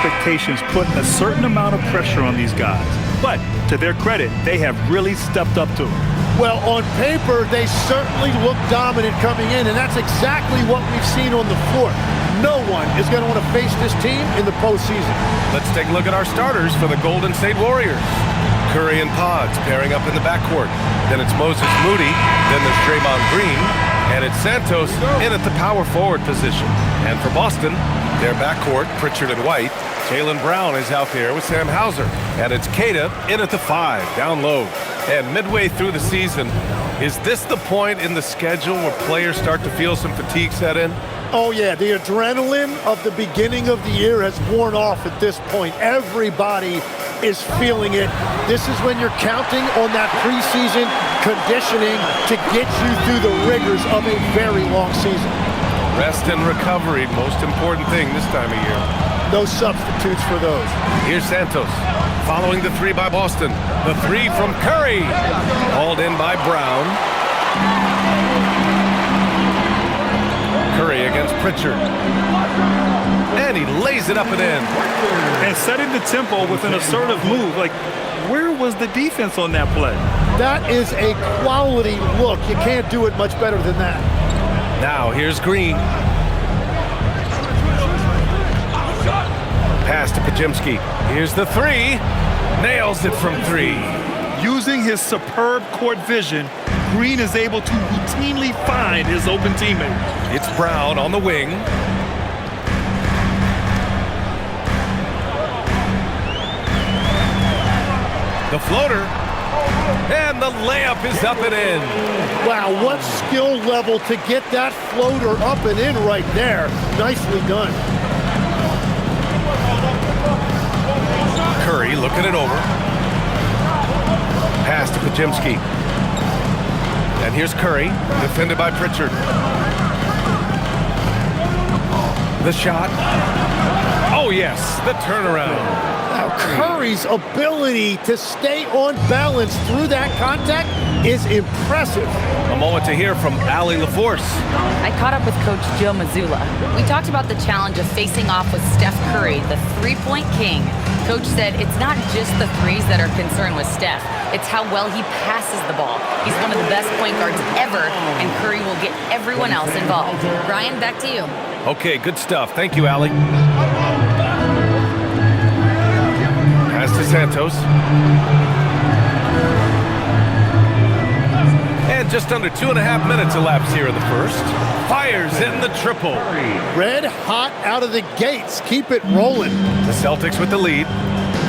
expectations put a certain amount of pressure on these guys. But to their credit, they have really stepped up to it. Well, on paper, they certainly look dominant coming in, and that's exactly what we've seen on the floor. No one is going to want to face this team in the postseason. Let's take a look at our starters for the Golden State Warriors. Curry and Pods pairing up in the backcourt. Then it's Moses Moody. Then there's Draymond Green. And it's Santos in at the power forward position. And for Boston, their backcourt, Pritchard and White. Jaylen Brown is out there with Sam Hauser. And it's Queta in at the 5, down low. And midway through the season, is this the point in the schedule where players start to feel some fatigue set in? Oh, yeah. The adrenaline of the beginning of the year has worn off at this point. Everybody is feeling it. This is when you're counting on that preseason conditioning to get you through the rigors of a very long season. Rest and recovery, most important thing this time of year. No substitutes for those. Here's Santos, following the 3 by Boston. The 3 from Curry, hauled in by Brown. Curry against Pritchard. And he lays it up and in. And setting the tempo with an assertive move. Like, where was the defense on that play? That is a quality look. You can't do it much better than that. Now here's Green. Pass to Pajemski. Here's the 3. Nails it from 3. Using his superb court vision, Green is able to routinely find his open teammate. It's Brown on the wing. The floater. And the layup is up and in. Wow, what skill level to get that floater up and in right there. Nicely done. Curry looking it over. Pass to Pajemski. And here's Curry, defended by Pritchard. The shot. Oh, yes, the turnaround. Now, Curry's ability to stay on balance through that contact is impressive. A moment to hear from Allie LaForce. I caught up with Coach Joe Mazzulla. We talked about the challenge of facing off with Steph Curry, the three-point king. Coach said it's not just the threes that are concerned with Steph. It's how well he passes the ball. He's one of the best point guards ever, and Curry will get everyone else involved. Brian, back to you. Okay, good stuff. Thank you, Allie. Pass to Santos. And just under 2.5 minutes elapsed here in the first. Fires in the triple. Red hot out of the gates. Keep it rolling. The Celtics with the lead.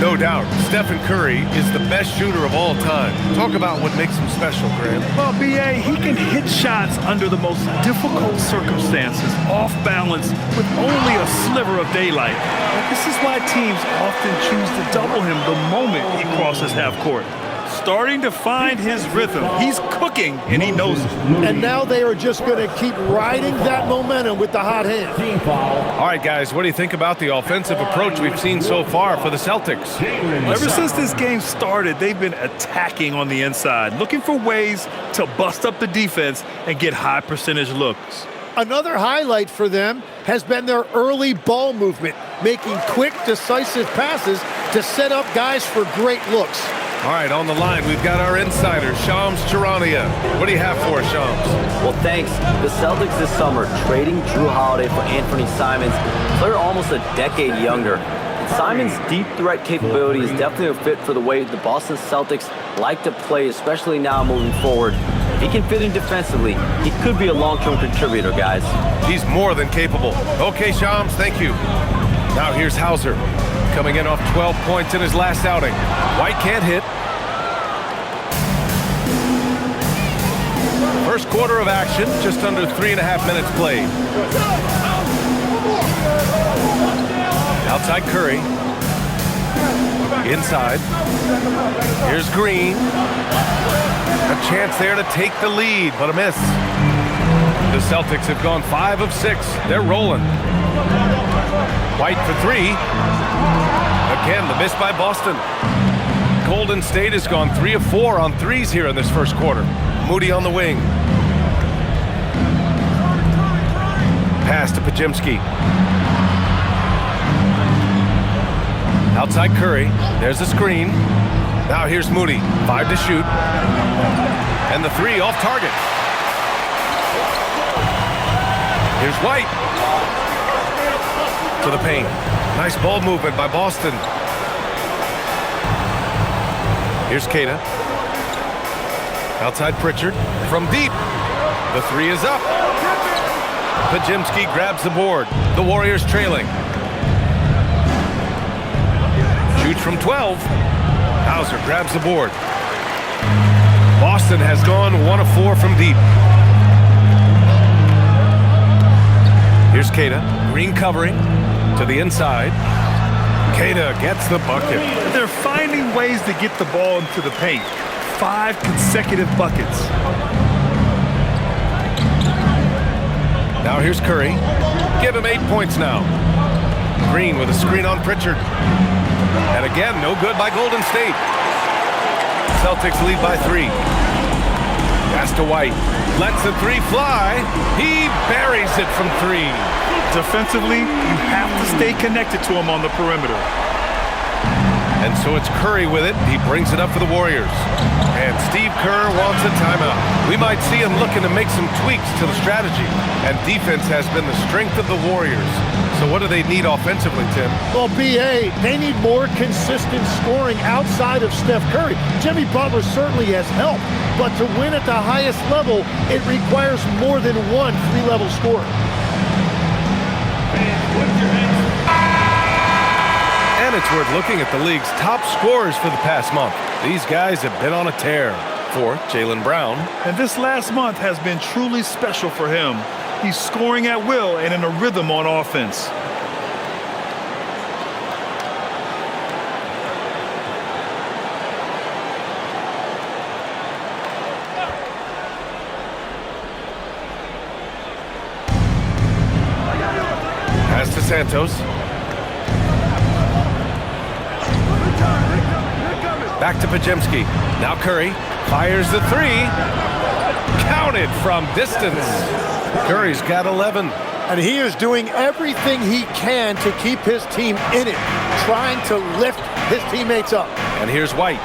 No doubt, Stephen Curry is the best shooter of all time. Talk about what makes him special, Graham. Well, B.A., he can hit shots under the most difficult circumstances, off balance, with only a sliver of daylight. This is why teams often choose to double him the moment he crosses half court. Starting to find his rhythm. He's cooking, and he knows it. And now they are just going to keep riding that momentum with the hot hand. All right, guys, what do you think about the offensive approach we've seen so far for the Celtics? Ever since this game started, they've been attacking on the inside, looking for ways to bust up the defense and get high percentage looks. Another highlight for them has been their early ball movement, making quick, decisive passes to set up guys for great looks. All right, on the line, we've got our insider, Shams Charania. What do you have for us, Shams? Well, thanks. The Celtics this summer trading Drew Holiday for Anthony Simons, player almost a decade younger. And Simons' deep threat capability is definitely a fit for the way the Boston Celtics like to play, especially now moving forward. If he can fit in defensively, he could be a long-term contributor, guys. He's more than capable. Okay, Shams, thank you. Now here's Hauser, coming in off 12 points in his last outing. White can't hit. First quarter of action, just under 3.5 minutes played. Outside Curry. Inside. Here's Green. A chance there to take the lead, but a miss. The Celtics have gone 5 of 6. They're rolling. White for 3. Again, the miss by Boston. Golden State has gone 3 of 4 on threes here in this first quarter. Moody on the wing. Pass to Pajemski. Outside Curry. There's the screen. Now here's Moody. 5 to shoot. And the 3 off target. Here's White. To the paint. Nice ball movement by Boston. Here's Kata. Outside Pritchard. From deep. The 3 is up. Pajimski grabs the board. The Warriors trailing. Shoots from 12. Hauser grabs the board. Boston has gone 1 of 4 from deep. Here's Kata. Green covering to the inside. Kata gets the bucket. They're finding ways to get the ball into the paint. 5 consecutive buckets. Now here's Curry. Give him 8 points now. Green with a screen on Pritchard. And again, no good by Golden State. Celtics lead by 3. Pass to White. Lets the 3 fly. He buries it from 3. Defensively, you have to stay connected to him on the perimeter. And so it's Curry with it. He brings it up for the Warriors. And Steve Kerr wants a timeout. We might see him looking to make some tweaks to the strategy. And defense has been the strength of the Warriors. So what do they need offensively, Tim? Well, BA, they need more consistent scoring outside of Steph Curry. Jimmy Butler certainly has helped, but to win at the highest level, it requires more than one 3-level scorer. And it's worth looking at the league's top scorers for the past month. These guys have been on a tear. 4th, Jaylen Brown. And this last month has been truly special for him. He's scoring at will and in a rhythm on offense. Pass to Santos. Back to Pajimski. Now Curry fires the 3. Counted from distance. Curry's got 11. And he is doing everything he can to keep his team in it, trying to lift his teammates up. And here's White.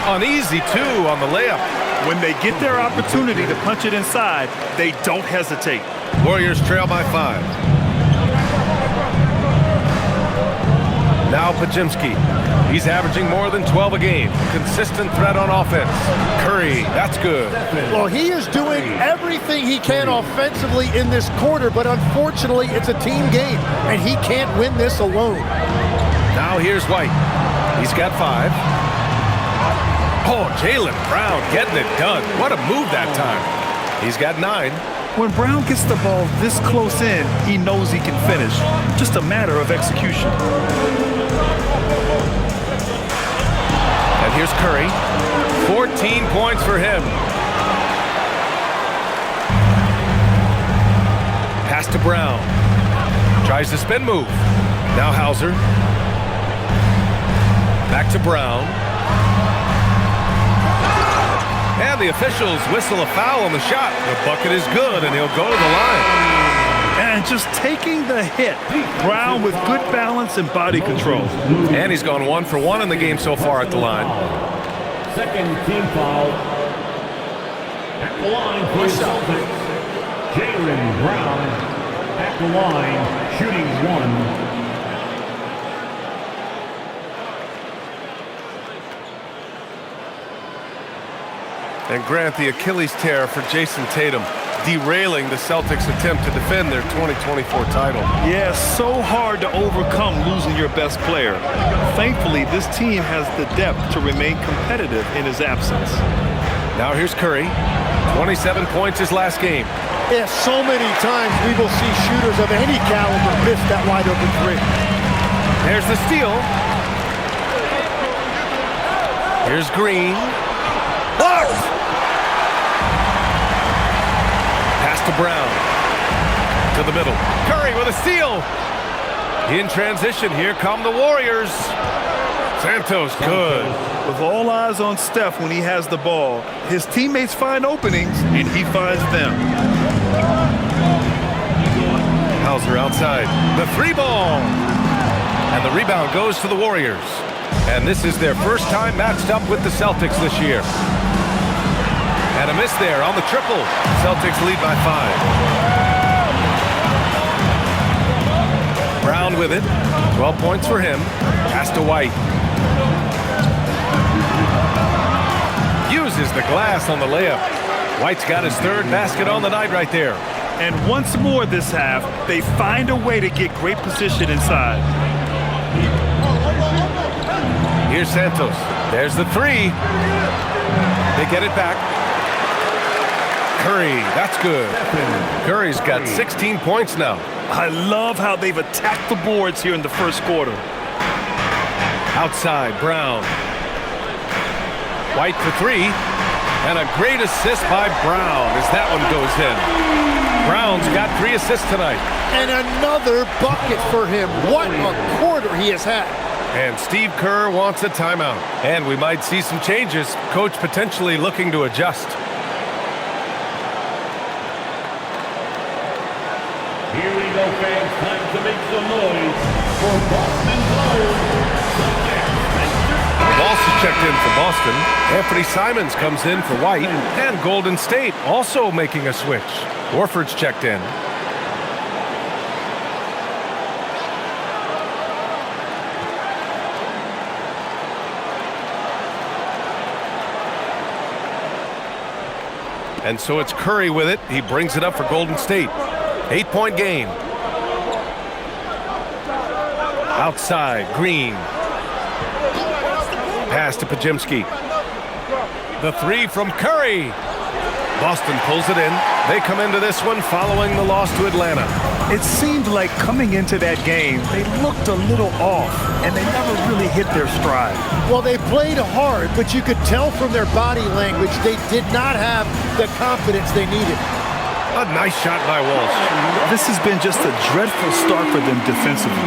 An easy 2 on the layup. When they get their opportunity to punch it inside, they don't hesitate. Warriors trail by 5. Now Pajimski. He's averaging more than 12 a game. Consistent threat on offense. Curry, that's good. Well, he is doing everything he can offensively in this quarter, but unfortunately, it's a team game, and he can't win this alone. Now here's White. He's got 5. Oh, Jaylen Brown getting it done. What a move that time. He's got 9. When Brown gets the ball this close in, he knows he can finish. Just a matter of execution. And here's Curry. 14 points for him. Pass to Brown. Tries the spin move. Now Hauser. Back to Brown. And the officials whistle a foul on the shot. The bucket is good, and he'll go to the line. And just taking the hit. Brown with good balance and body control. And he's gone 1 for 1 in the game so far at the line. Second team foul. At the line for Celtics, Jaylen Brown. At the line, shooting 1. And Grant, the Achilles tear for Jason Tatum, derailing the Celtics' attempt to defend their 2024 title. Yeah, so hard to overcome losing your best player. Thankfully, this team has the depth to remain competitive in his absence. Now here's Curry. 27 points his last game. Yeah, so many times we will see shooters of any caliber miss that wide open 3. There's the steal. Here's Green. Blocked! Pass to Brown. To the middle. Curry with a steal. In transition, here come the Warriors. Santos, good. With all eyes on Steph when he has the ball, his teammates find openings, and he finds them. Hauser outside. The three ball. And the rebound goes to the Warriors. And this is their first time matched up with the Celtics this year. And a miss there on the triple. Celtics lead by 5. Brown with it. 12 points for him. Pass to White. Uses the glass on the layup. White's got his third basket on the night right there. And once more this half, they find a way to get great position inside. Here's Santos. There's the three. They get it back. Curry, that's good. Curry's got 16 points now. I love how they've attacked the boards here in the first quarter. Outside, Brown. White for three. And a great assist by Brown as that one goes in. Brown's got 3 assists tonight. And another bucket for him. What a quarter he has had. And Steve Kerr wants a timeout. And we might see some changes. Coach potentially looking to adjust. Here we go, fans. Time to make some noise for Boston's own Celtics. Walsh is checked in for Boston. Anthony Simons comes in for White. And Golden State also making a switch. Horford's checked in. And so it's Curry with it. He brings it up for Golden State. 8-point game. Outside, Green. Pass to Pajemski. The three from Curry. Boston pulls it in. They come into this one following the loss to Atlanta. It seemed like coming into that game, they looked a little off, and they never really hit their stride. Well, they played hard, but you could tell from their body language they did not have the confidence they needed. A nice shot by Walsh. This has been just a dreadful start for them defensively.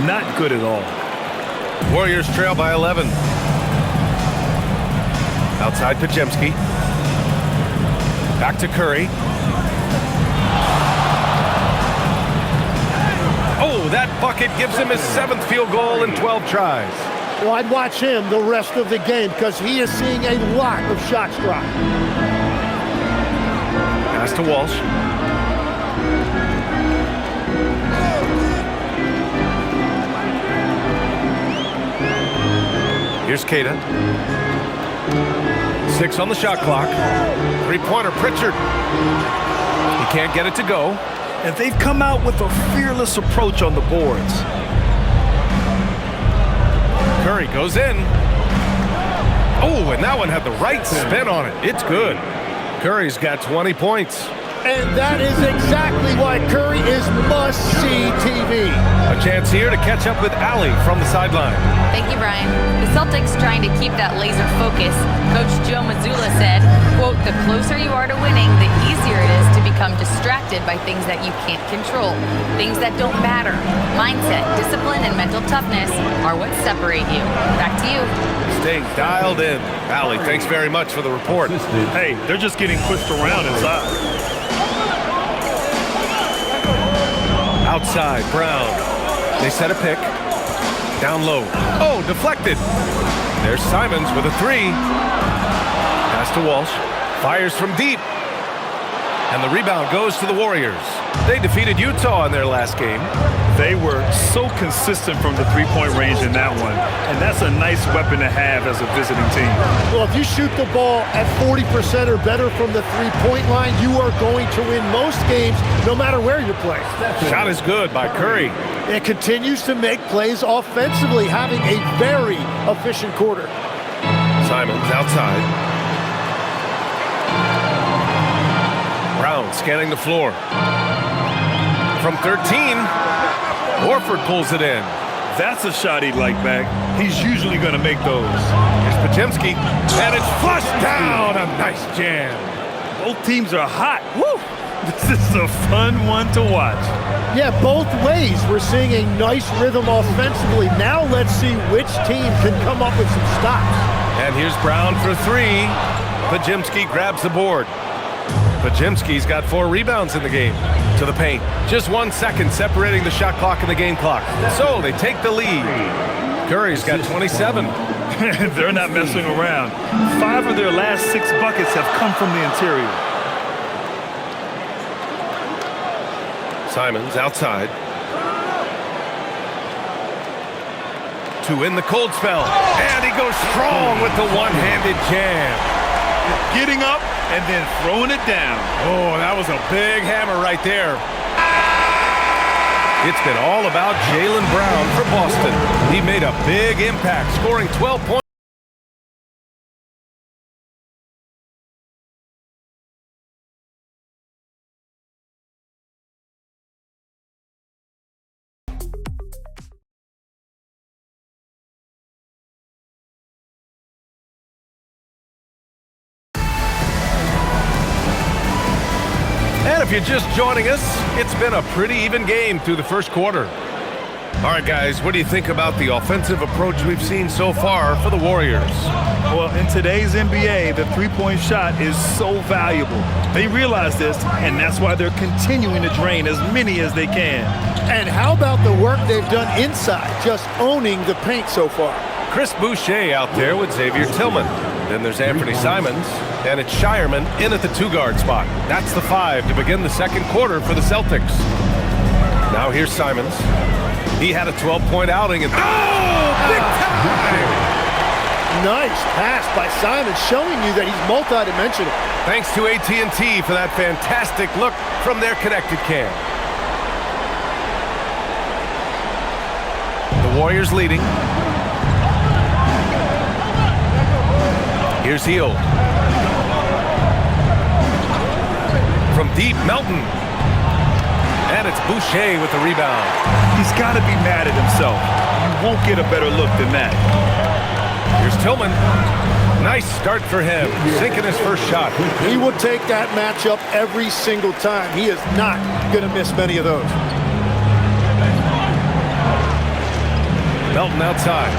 Not good at all. Warriors trail by 11. Outside Pajemski. Back to Curry. Oh, that bucket gives him his 7th field goal in 12 tries. Well, I'd watch him the rest of the game because he is seeing a lot of shots drop. Pass to Walsh. Here's Keita. 6 on the shot clock. 3-pointer, Pritchard. He can't get it to go. And they've come out with a fearless approach on the boards. Curry goes in. Oh, and that one had the right spin on it. It's good. Curry's got 20 points. And that is exactly why Curry is must-see TV. A chance here to catch up with Allie from the sideline. Thank you, Brian. The Celtics trying to keep that laser focus. Coach Joe Mazzulla said, quote, "The closer you are to winning, the easier it is to become distracted by things that you can't control, things that don't matter. Mindset, discipline, and mental toughness are what separate you." Back to you. Staying dialed in. Allie, thanks very much for the report. Hey, they're just getting pushed around inside. Outside, Brown. They set a pick. Down low. Oh, deflected. There's Simons with a three. Pass to Walsh. Fires from deep. And the rebound goes to the Warriors. They defeated Utah in their last game. They were so consistent from the three-point range in that one, and that's a nice weapon to have as a visiting team. Well, if you shoot the ball at 40% or better from the three-point line, you are going to win most games no matter where you're playing. Shot is good by Curry. It continues to make plays offensively, having a very efficient quarter. Simons outside. Brown scanning the floor. From 13, Horford pulls it in. That's a shot he'd like back. He's usually going to make those. Here's Pajemski, and it's flushed down. A nice jam. Both teams are hot. Woo! This is a fun one to watch. Yeah, both ways. We're seeing a nice rhythm offensively. Now let's see which team can come up with some stops. And here's Brown for three. Pajemski grabs the board. Pajemski's got 4 rebounds in the game. To the paint. Just 1 second separating the shot clock and the game clock. So they take the lead. Curry's got 27. They're not messing around. 5 of their last 6 buckets have come from the interior. Simons outside. 2 in the cold spell. And he goes strong with the one-handed jam. Getting up and then throwing it down. Oh, that was a big hammer right there. It's been all about Jaylen Brown for Boston. He made a big impact, scoring 12 points. And if you're just joining us, it's been a pretty even game through the first quarter. All right, guys, what do you think about the offensive approach we've seen so far for the Warriors? Well, in today's NBA, the three-point shot is so valuable. They realize this, and that's why they're continuing to drain as many as they can. And how about the work they've done inside, just owning the paint so far? Chris Boucher out there with Xavier Tillman. Then there's Anthony Simons, and it's Shireman in at the 2-guard spot. That's the 5 to begin the second quarter for the Celtics. Now here's Simons. He had a 12-point outing. And big time! Nice pass by Simons, showing you that he's multidimensional. Thanks to AT&T for that fantastic look from their connected cam. The Warriors leading. Here's Hield. From deep, Melton. And it's Boucher with the rebound. He's got to be mad at himself. You won't get a better look than that. Here's Tillman. Nice start for him. Sinking his first shot. He will take that matchup every single time. He is not going to miss many of those. Melton outside.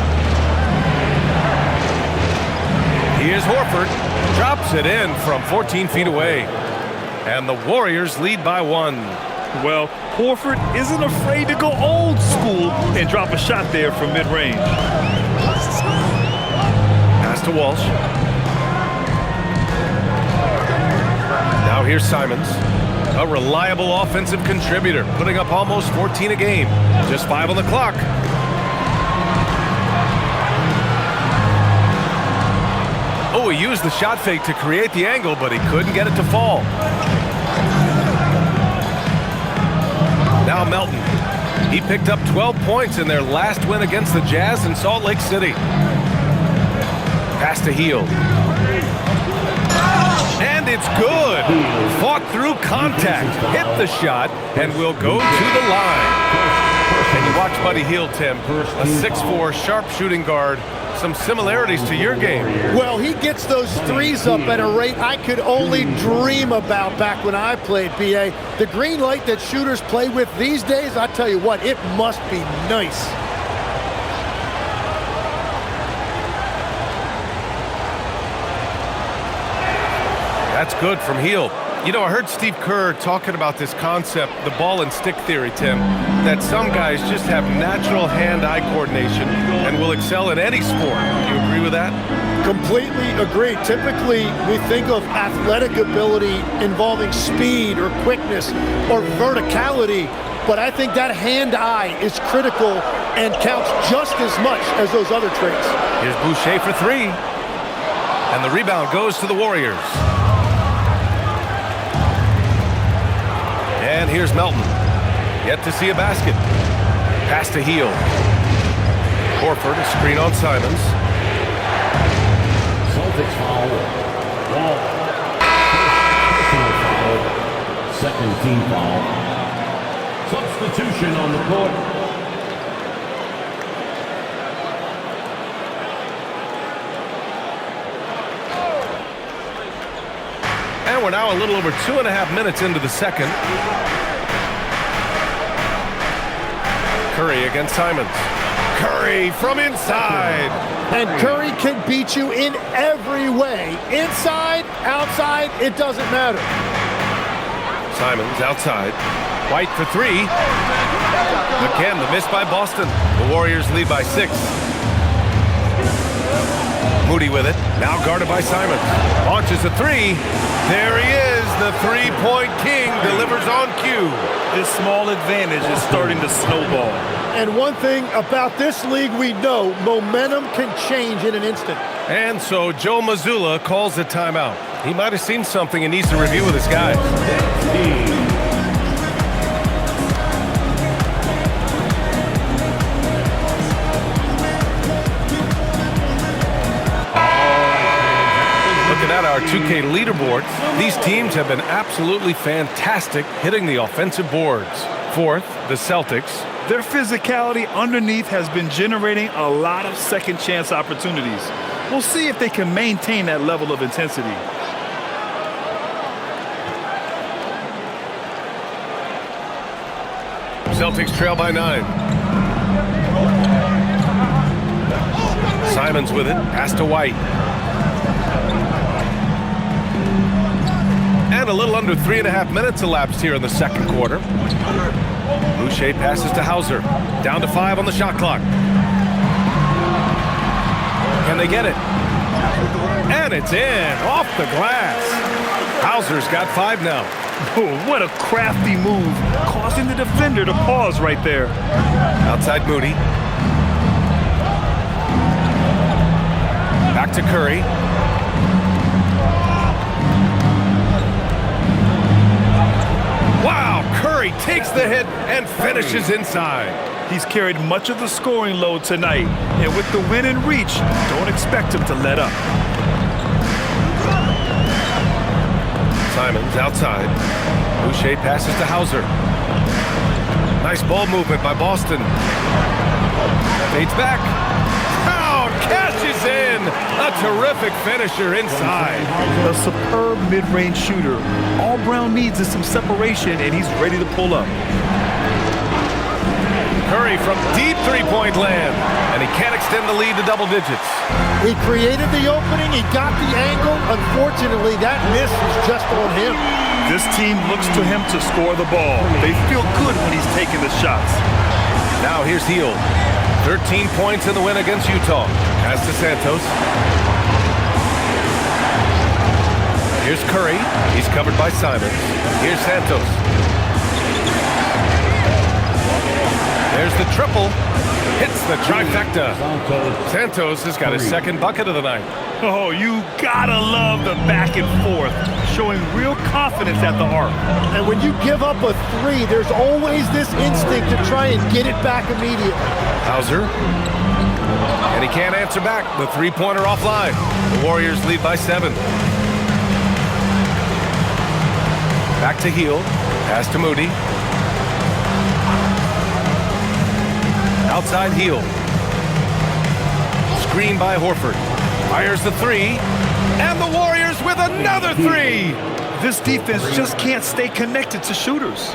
Here's Horford. Drops it in from 14 feet away. And the Warriors lead by 1. Well, Horford isn't afraid to go old school and drop a shot there from mid-range. Pass to Walsh. Now here's Simons. A reliable offensive contributor, putting up almost 14 a game. Just 5 on the clock. Oh, he used the shot fake to create the angle, but he couldn't get it to fall. Now Melton. He picked up 12 points in their last win against the Jazz in Salt Lake City. Pass to Hield. And it's good. Fought through contact. Hit the shot and will go to the line. And you watch Buddy Hield, Tim. A 6'4", sharp shooting guard. Some similarities to your game. Well, he gets those threes up at a rate I could only dream about back when I played, BA. The green light that shooters play with these days, I tell you what, it must be nice. That's good from Hield. You know, I heard Steve Kerr talking about this concept, the ball and stick theory, Tim, that some guys just have natural hand-eye coordination and will excel in any sport. Do you agree with that? Completely agree. Typically, we think of athletic ability involving speed or quickness or verticality, but I think that hand-eye is critical and counts just as much as those other traits. Here's Boucher for 3. And the rebound goes to the Warriors. And here's Melton. Yet to see a basket. Pass to Hield. Horford, a screen on Simons. Celtics foul. Wall. Personal foul. Second team foul. Substitution on the court. And we're now a little over 2.5 minutes into the second. Curry against Simons. Curry from inside. And Curry can beat you in every way. Inside, outside, it doesn't matter. Simons outside. White for three. Again, the miss by Boston. The Warriors lead by 6. Moody with it. Now guarded by Simons. Launches a three. There he is. The three-point king delivers on cue. This small advantage is starting to snowball. And one thing about this league we know, momentum can change in an instant. And so Joe Mazzulla calls a timeout. He might have seen something and needs to review with his guys. Looking at our 2K leaderboard, these teams have been absolutely fantastic hitting the offensive boards. 4th, the Celtics. Their physicality underneath has been generating a lot of second chance opportunities. We'll see if they can maintain that level of intensity. Celtics trail by 9. Simons with it, pass to White. And a little under 3.5 minutes elapsed here in the second quarter. Boucher passes to Hauser. Down to 5 on the shot clock. Can they get it? And it's in, off the glass. Hauser's got 5 now. Oh, what a crafty move, causing the defender to pause right there. Outside Moody. Back to Curry. Wow, Curry takes the hit and finishes inside. He's carried much of the scoring load tonight, and with the win in reach, don't expect him to let up. Simons outside. Boucher passes to Hauser. Nice ball movement by Boston. Fades back. Oh, cashes in. A terrific finisher inside. A superb mid-range shooter. All Brown needs is some separation, and he's ready to pull up. Curry from deep three-point land, and he can't extend the lead to double digits. He created the opening, he got the angle. Unfortunately, that miss is just on him. This team looks to him to score the ball. They feel good when he's taking the shots. Now here's Hield. 13 points in the win against Utah. Pass to Santos. Here's Curry. He's covered by Simons. Here's Santos. There's the triple. Hits the trifecta. Santos has got his second bucket of the night. Oh, you gotta love the back and forth, showing real confidence at the arc. And when you give up a 3, there's always this instinct to try and get it back immediately. Hauser. And he can't answer back. The three-pointer offline. The Warriors lead by 7. Back to Hield. Pass to Moody. Outside Hield. Screen by Horford. Fires the 3. And the Warriors with another 3. This defense just can't stay connected to shooters.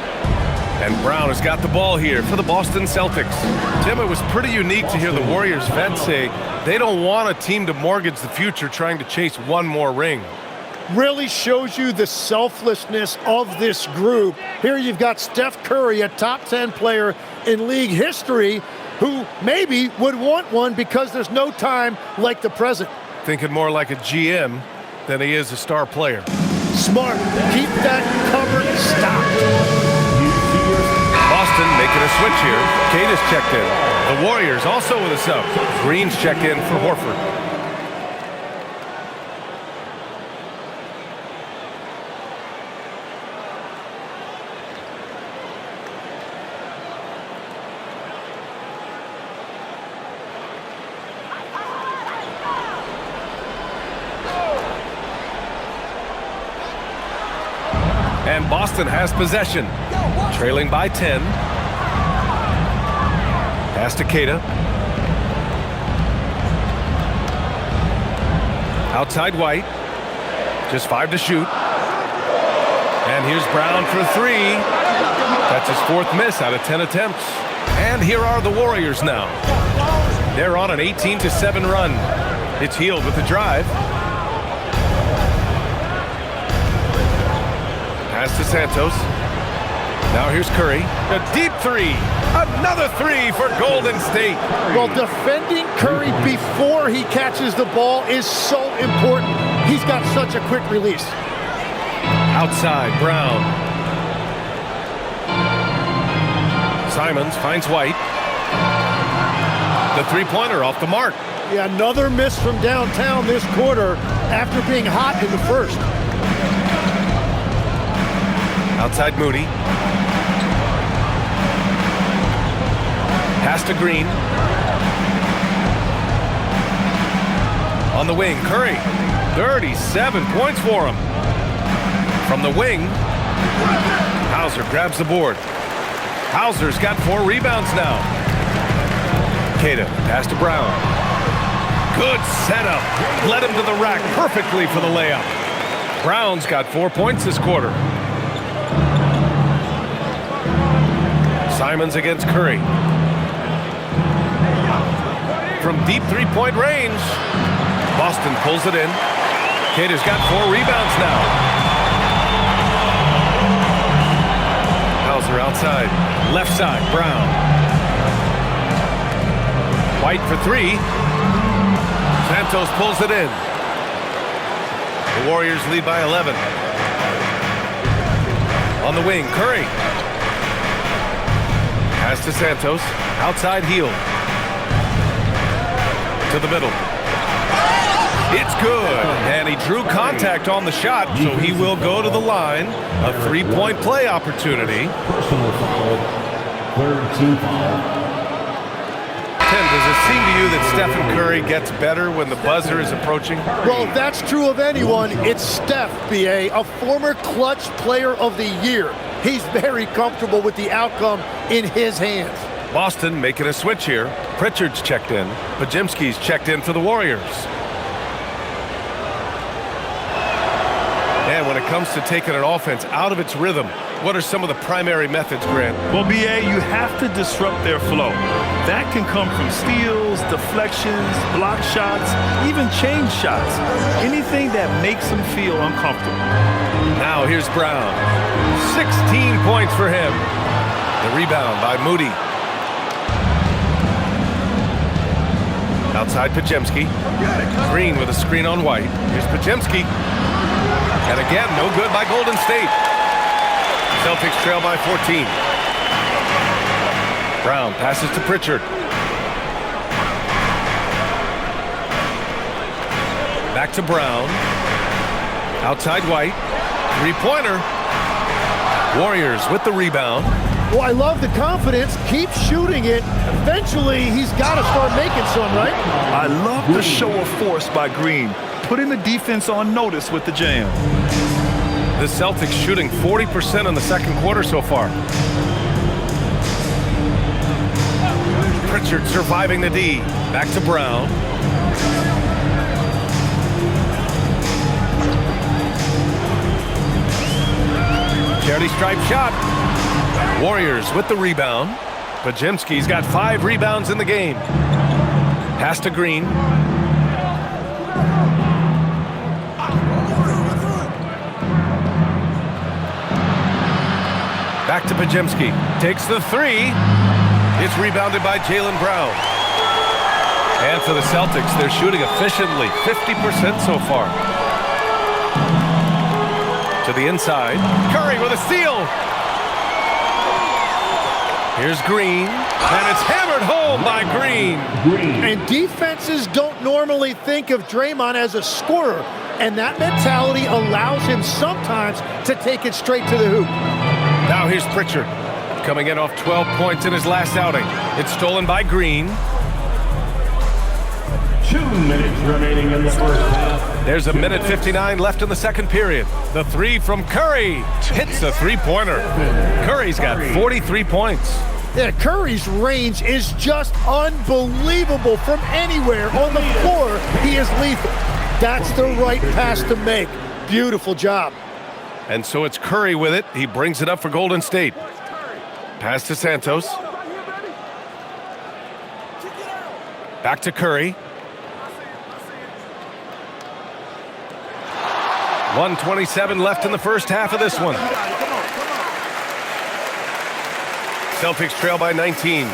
And Brown has got the ball here for the Boston Celtics. Tim, it was pretty unique to hear the Warriors vets say they don't want a team to mortgage the future trying to chase one more ring. Really shows you the selflessness of this group. Here you've got Steph Curry, a top 10 player in league history, who maybe would want one because there's no time like the present. Thinking more like a GM than he is a star player. Smart. Keep that covered stocked. Boston making a switch here. Kate is checked in. The Warriors also with a sub. Green's checked in for Horford. And Boston has possession. Trailing by 10. Pass to Keita. Outside White. Just 5 to shoot. And here's Brown for 3. That's his 4th miss out of 10 attempts. And here are the Warriors now. They're on an 18-7 run. It's Hield with the drive. Pass to Santos. Now here's Curry. A deep three. Another three for Golden State. Well, defending Curry before he catches the ball is so important. He's got such a quick release. Outside, Brown. Simons finds White. The three-pointer off the mark. Yeah, another miss from downtown this quarter after being hot in the first. Outside Moody. Pass to Green. On the wing, Curry. 37 points for him. From the wing, Hauser grabs the board. Hauser's got 4 rebounds now. Queta, pass to Brown. Good setup. Led him to the rack perfectly for the layup. Brown's got 4 points this quarter. Simons against Curry. From deep three-point range, Boston pulls it in. Queta's got 4 rebounds now. Hauser outside. Left side, Brown. White for 3. Santos pulls it in. The Warriors lead by 11. On the wing, Curry. Pass to Santos. Outside heel. To the middle. It's good. And he drew contact on the shot, so he will go to the line. A 3-point play opportunity. Personal foul. Third team foul. Tim, does it seem to you that Stephen Curry gets better when the buzzer is approaching? Well, if that's true of anyone, it's Steph, B.A., a former clutch player of the year. He's very comfortable with the outcome in his hands. Boston making a switch here. Pritchard's checked in. Podziemski's checked in for the Warriors. And when it comes to taking an offense out of its rhythm, what are some of the primary methods, Grant? Well, BA, you have to disrupt their flow. That can come from steals, deflections, block shots, even change shots. Anything that makes them feel uncomfortable. Now here's Brown. 16 points for him. The rebound by Moody. Outside Podziemski. Green with a screen on White. Here's Podziemski. And again, no good by Golden State. Celtics trail by 14. Brown passes to Pritchard. Back to Brown. Outside White. Three-pointer. Warriors with the rebound. Well, I love the confidence. Keep shooting it. Eventually, he's got to start making some, right? I love the show of force by Green, putting the defense on notice with the jam. The Celtics shooting 40% in the second quarter so far. Pritchard surviving the D. Back to Brown. Charity stripe shot. Warriors with the rebound. Podziemski's got 5 rebounds in the game. Pass to Green. Back to Podziemski. Takes the 3. It's rebounded by Jaylen Brown. And for the Celtics, they're shooting efficiently. 50% so far. To the inside. Curry with a steal. Here's Green. And it's hammered home by Green. And defenses don't normally think of Draymond as a scorer. And that mentality allows him sometimes to take it straight to the hoop. Now here's Pritchard. Coming in off 12 points in his last outing. It's stolen by Green. 2 minutes remaining in the first half. There's a minute 59 left in the second period. The 3 from Curry hits a three-pointer. Curry's got 43 points. Yeah, Curry's range is just unbelievable from anywhere on the floor. He is lethal. That's the right pass to make. Beautiful job. And so it's Curry with it. He brings it up for Golden State. Pass to Santos. Back to Curry. 1:27 left in the first half of this one. Celtics trail by 19.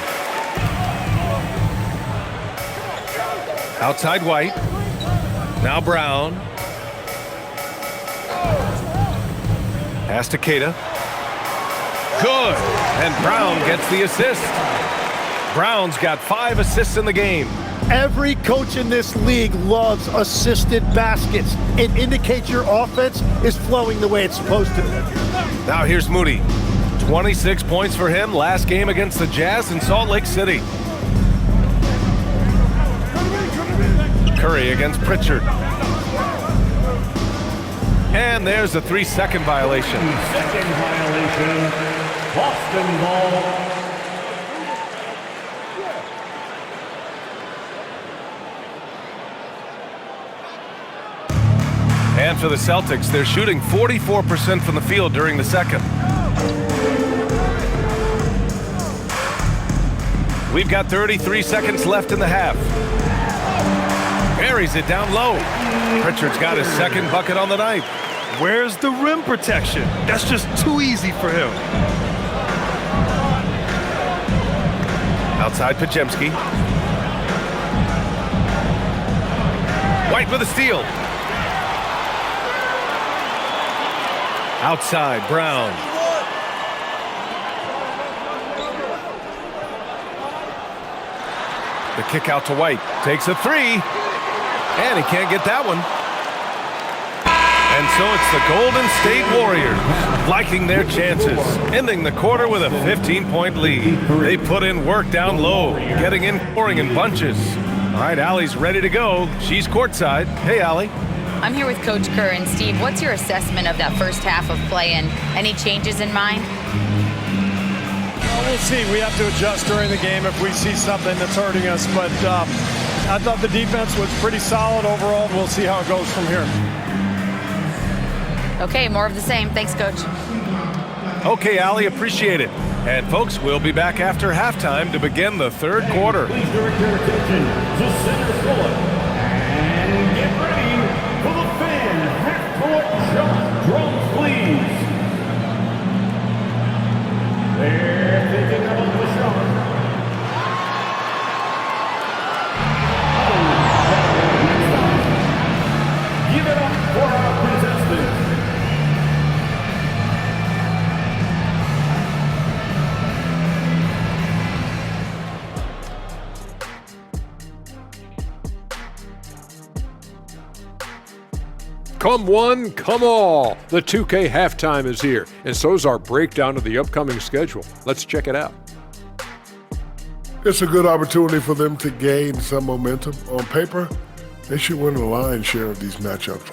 Outside White. Now Brown. Pass to Queta. Good. And Brown gets the assist. Brown's got 5 assists in the game. Every coach in this league loves assisted baskets. It indicates your offense is flowing the way it's supposed to. Now here's Moody. 26 points for him last game against the Jazz in Salt Lake City. Curry against Pritchard. And there's a 3-second violation. 2-second violation. Boston ball. And for the Celtics, they're shooting 44% from the field during the second. We've got 33 seconds left in the half. Buries it down low. Pritchard's got his second bucket on the night. Where's the rim protection? That's just too easy for him. Outside Podziemski. White with a steal. Outside, Brown. The kick out to White. Takes a 3. And he can't get that one. And so it's the Golden State Warriors liking their chances, ending the quarter with a 15-point lead. They put in work down low, getting in, scoring in bunches. All right, Allie's ready to go. She's courtside. Hey, Allie. I'm here with Coach Kerr. And Steve, what's your assessment of that first half of play and any changes in mind? Well, we'll see. We have to adjust during the game if we see something that's hurting us. But I thought the defense was pretty solid overall. We'll see how it goes from here. Okay, more of the same. Thanks, Coach. Okay, Allie, appreciate it. And folks, we'll be back after halftime to begin the third quarter. Please direct your attention to center court. And get ready for the fan half-court shot. Drums, please. They're thinking about the shot. Give it up for our contestants. Come one, come all. The 2K halftime is here, and so is our breakdown of the upcoming schedule. Let's check it out. It's a good opportunity for them to gain some momentum. On paper, they should win the lion's share of these matchups.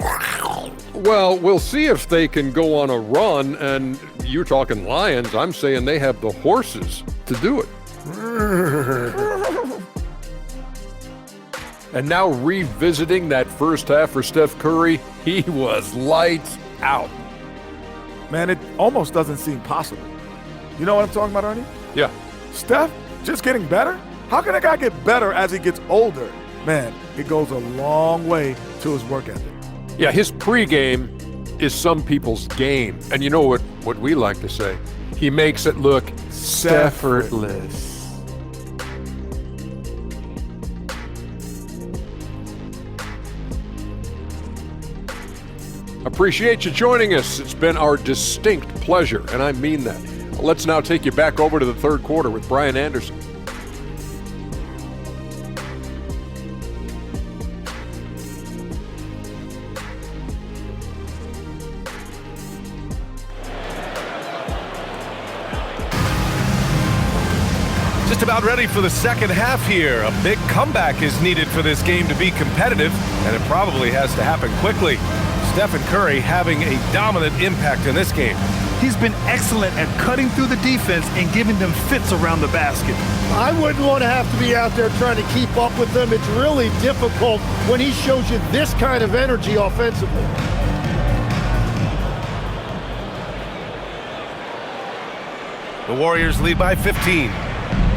Well, we'll see if they can go on a run, and you're talking Lions. I'm saying they have the horses to do it. And now revisiting that first half for Steph Curry, he was lights out. Man, it almost doesn't seem possible. You know what I'm talking about, Ernie? Yeah. Steph just getting better? How can a guy get better as he gets older? Man, it goes a long way to his work ethic. Yeah, his pregame is some people's game. And you know what we like to say? He makes it look Steph-effortless. Appreciate you joining us. It's been our distinct pleasure, and I mean that. Let's now take you back over to the third quarter with Brian Anderson. Just about ready for the second half here. A big comeback is needed for this game to be competitive, and it probably has to happen quickly. Stephen Curry having a dominant impact in this game. He's been excellent at cutting through the defense and giving them fits around the basket. I wouldn't want to have to be out there trying to keep up with them. It's really difficult when he shows you this kind of energy offensively. The Warriors lead by 15.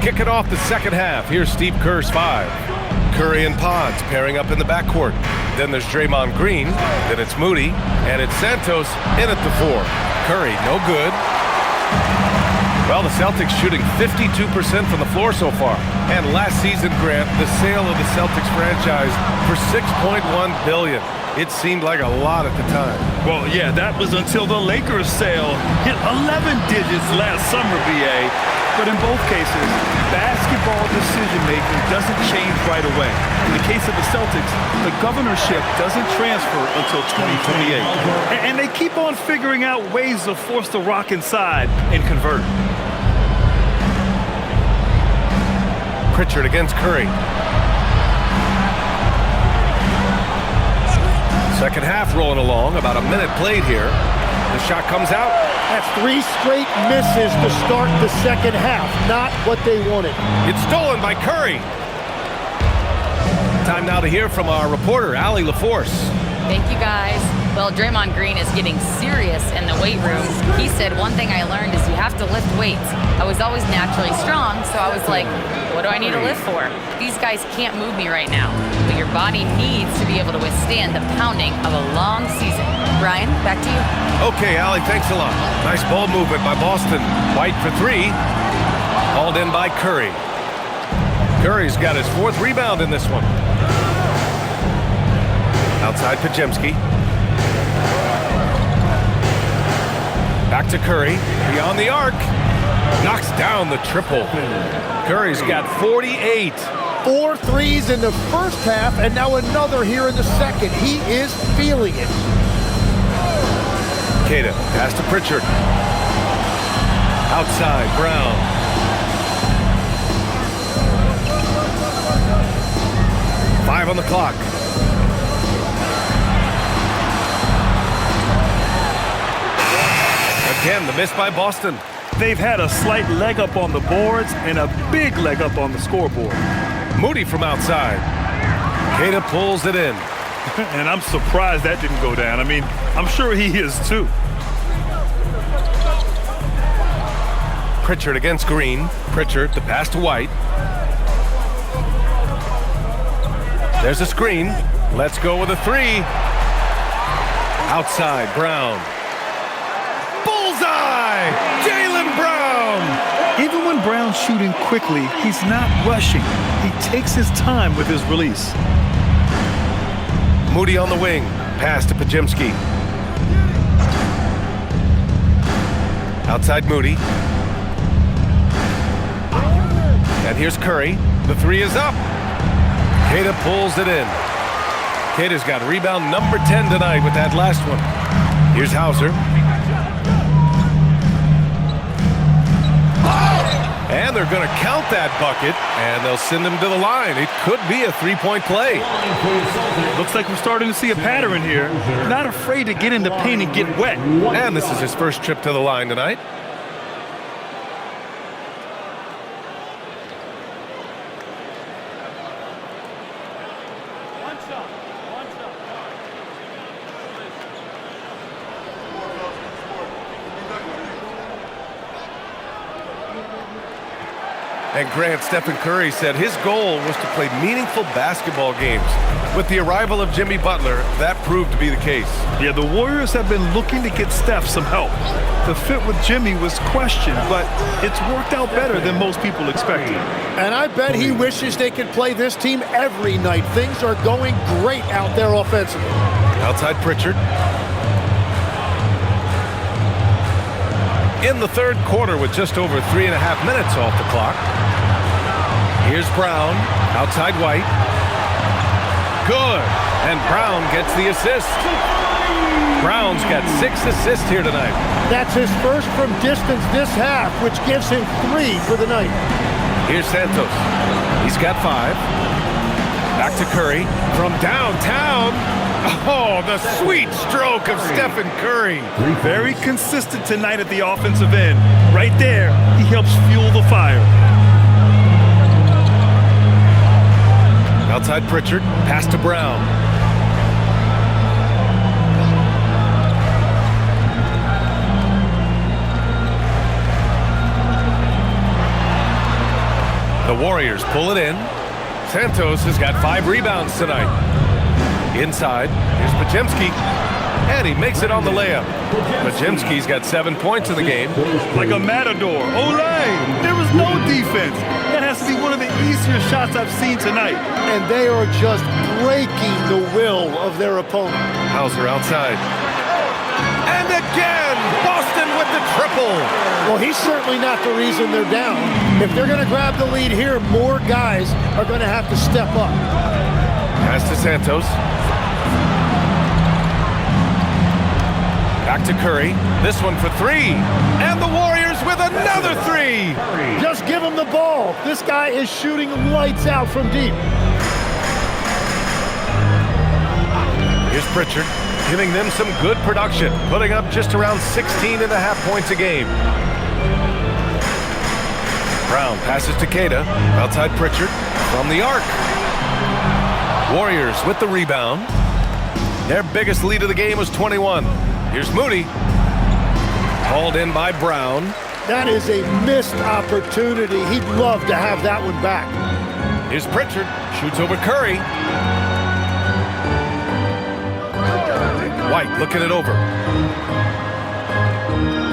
Kicking off the second half, here's Steve Kerr's 5. Curry and Pods pairing up in the backcourt. Then there's Draymond Green, then it's Moody, and it's Santos in at the 4. Curry, no good. Well, the Celtics shooting 52% from the floor so far. And last season, Grant, the sale of the Celtics franchise for $6.1 billion. It seemed like a lot at the time. Well, yeah, that was until the Lakers sale hit 11 digits last summer, BA. But in both cases, basketball decision-making doesn't change right away. In the case of the Celtics, the governorship doesn't transfer until 2028. And they keep on figuring out ways to force the rock inside and convert. Pritchard against Curry. Second half rolling along, about a minute played here. The shot comes out. That's 3 straight misses to start the second half. Not what they wanted. It's stolen by Curry. Time now to hear from our reporter, Allie LaForce. Thank you, guys. Well, Draymond Green is getting serious in the weight room. He said, one thing I learned is you have to lift weights. I was always naturally strong, so I was like, what do I need to lift for? These guys can't move me right now. But your body needs to be able to withstand the pounding of a long season. Brian, back to you. Okay, Allie, thanks a lot. Nice ball movement by Boston. White for 3. Hauled in by Curry. Curry's got his 4th rebound in this one. Outside Pajemski. Back to Curry. Beyond the arc. Knocks down the triple. Curry's got 48. 4 threes in the first half, and now another here in the second. He is feeling it. Queta, pass to Pritchard. Outside, Brown. Five on the clock. Again, the miss by Boston. They've had a slight leg up on the boards and a big leg up on the scoreboard. Moody from outside. Queta pulls it in. And I'm surprised that didn't go down. I mean, I'm sure he is too. Pritchard against Green. Pritchard, the pass to White. There's a screen. Let's go with a 3. Outside, Brown. Bullseye! Jaylen Brown! Even when Brown's shooting quickly, he's not rushing. He takes his time with his release. Moody on the wing. Pass to Pajemski. Outside Moody. And here's Curry. The 3 is up. Queta pulls it in. Queta's got rebound number 10 tonight with that last one. Here's Hauser. And they're going to count that bucket, and they'll send him to the line. It could be a 3-point play. Looks like we're starting to see a pattern here. Not afraid to get in the paint and get wet. And this is his first trip to the line tonight. And Grant, Stephen Curry said his goal was to play meaningful basketball games. With the arrival of Jimmy Butler, that proved to be the case. Yeah, the Warriors have been looking to get Steph some help. The fit with Jimmy was questioned, but it's worked out better than most people expected. And I bet he wishes they could play this team every night. Things are going great out there offensively. Outside Pritchard. In the third quarter with just over 3.5 minutes off the clock. Here's Brown, outside White. Good, and Brown gets the assist. Brown's got 6 assists here tonight. That's his first from distance this half, which gives him 3 for the night. Here's Santos. He's got 5. Back to Curry from downtown. Oh, the sweet stroke of Stephen Curry. Very consistent tonight at the offensive end. Right there, he helps fuel the fire. Outside Pritchard, pass to Brown. The Warriors pull it in. Santos has got 5 rebounds tonight. Inside, here's Pajemski. And he makes it on the layup. Pajemski's got 7 points in the game. Like a matador. Olay! There was no defense. That has to be one of the easier shots I've seen tonight. And they are just breaking the will of their opponent. Hauser outside. And again, Boston with the triple. Well, he's certainly not the reason they're down. If they're going to grab the lead here, more guys are going to have to step up. Pass to Santos. Back to Curry. This one for 3. And the Warriors with another 3. Just give him the ball. This guy is shooting lights out from deep. Here's Pritchard, giving them some good production, putting up just around 16.5 points a game. Brown passes to Queta, outside Pritchard, from the arc. Warriors with the rebound. Their biggest lead of the game was 21. Here's Moody, hauled in by Brown. That is a missed opportunity. He'd love to have that one back. Here's Pritchard, shoots over Curry. White looking it over.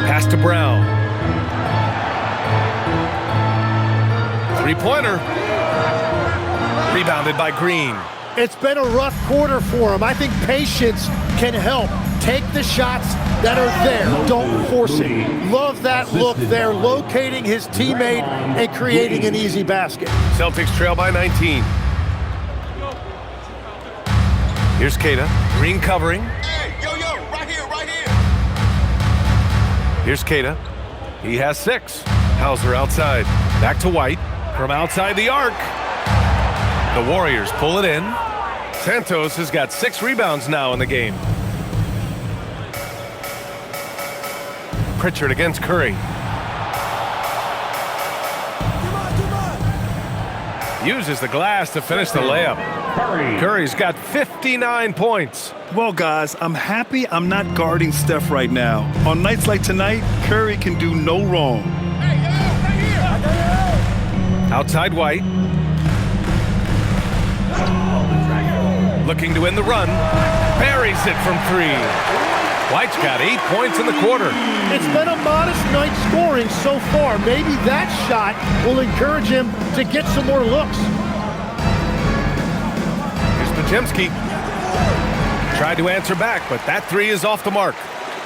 Pass to Brown. Three-pointer. Rebounded by Green. It's been a rough quarter for him. I think patience can help. Take the shots that are there. Don't force it. Love that look there, locating his teammate and creating an easy basket. Celtics trail by 19. Here's Queta. Green covering. Hey, yo, right here. Here's Queta. He has 6. Hauser outside. Back to White. From outside the arc. The Warriors pull it in. Santos has got 6 rebounds now in the game. Pritchard against Curry. Uses the glass to finish the layup. Curry's got 59 points. Well, guys, I'm happy I'm not guarding Steph right now. On nights like tonight, Curry can do no wrong. Outside White. Looking to win the run. Buries it from 3. White's got 8 points in the quarter. It's been a modest night scoring so far. Maybe that shot will encourage him to get some more looks. Here's Pajemski. Tried to answer back, but that 3 is off the mark.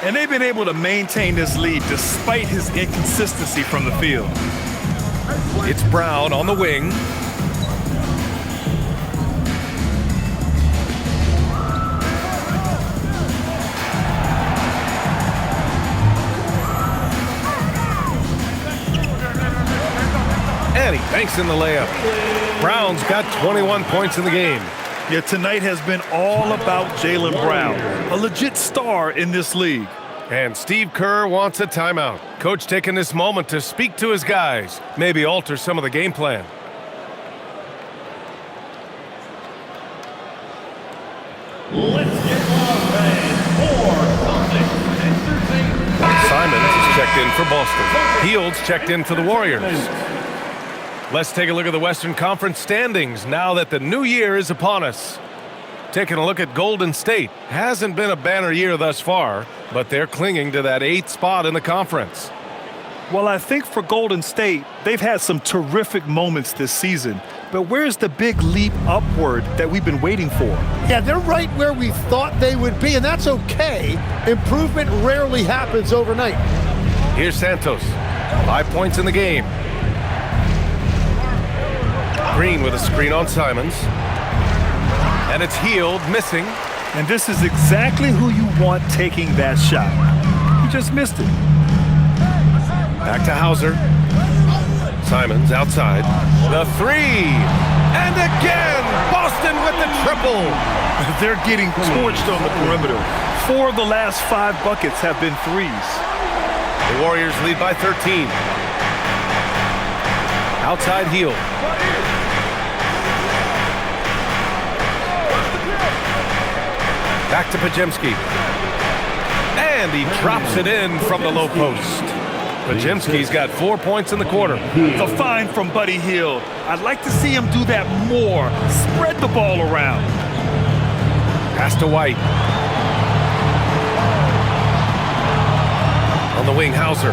And they've been able to maintain this lead despite his inconsistency from the field. It's Brown on the wing. And he banks in the layup. Brown's got 21 points in the game. Yeah, tonight has been all about Jaylen Brown, a legit star in this league. And Steve Kerr wants a timeout. Coach taking this moment to speak to his guys, maybe alter some of the game plan. Let's get live for Celtics. Simons is checked in for Boston. Fields checked in for the Warriors. Let's take a look at the Western Conference standings now that the new year is upon us. Taking a look at Golden State. Hasn't been a banner year thus far, but they're clinging to that 8th spot in the conference. Well, I think for Golden State, they've had some terrific moments this season. But where's the big leap upward that we've been waiting for? Yeah, they're right where we thought they would be, and that's okay. Improvement rarely happens overnight. Here's Santos. 5 points in the game. Green with a screen on Simons. And it's Healed, missing. And this is exactly who you want taking that shot. You just missed it. Back to Hauser. Simons outside. The 3. And again, Boston with the triple. They're getting torched on the perimeter. 4 of the last 5 buckets have been 3s. The Warriors lead by 13. Outside Healed. Back to Pajemski. And he drops it in from the low post. Pajemski's got 4 points in the quarter. The find from Buddy Hield. I'd like to see him do that more. Spread the ball around. Pass to White. On the wing, Hauser.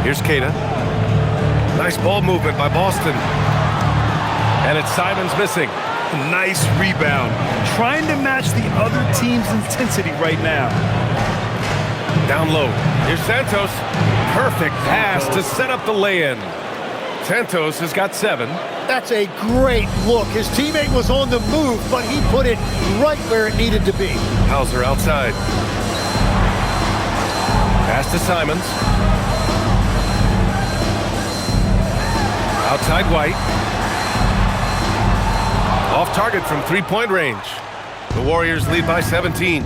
Here's Kata. Nice ball movement by Boston. And it's Simons missing. Nice rebound. Trying to match the other team's intensity right now. Down low. Here's Santos. Perfect pass to set up the lay-in. Santos has got 7. That's a great look. His teammate was on the move, but he put it right where it needed to be. Hauser outside. Pass to Simons. Outside White. Off target from 3-point range. The Warriors lead by 17.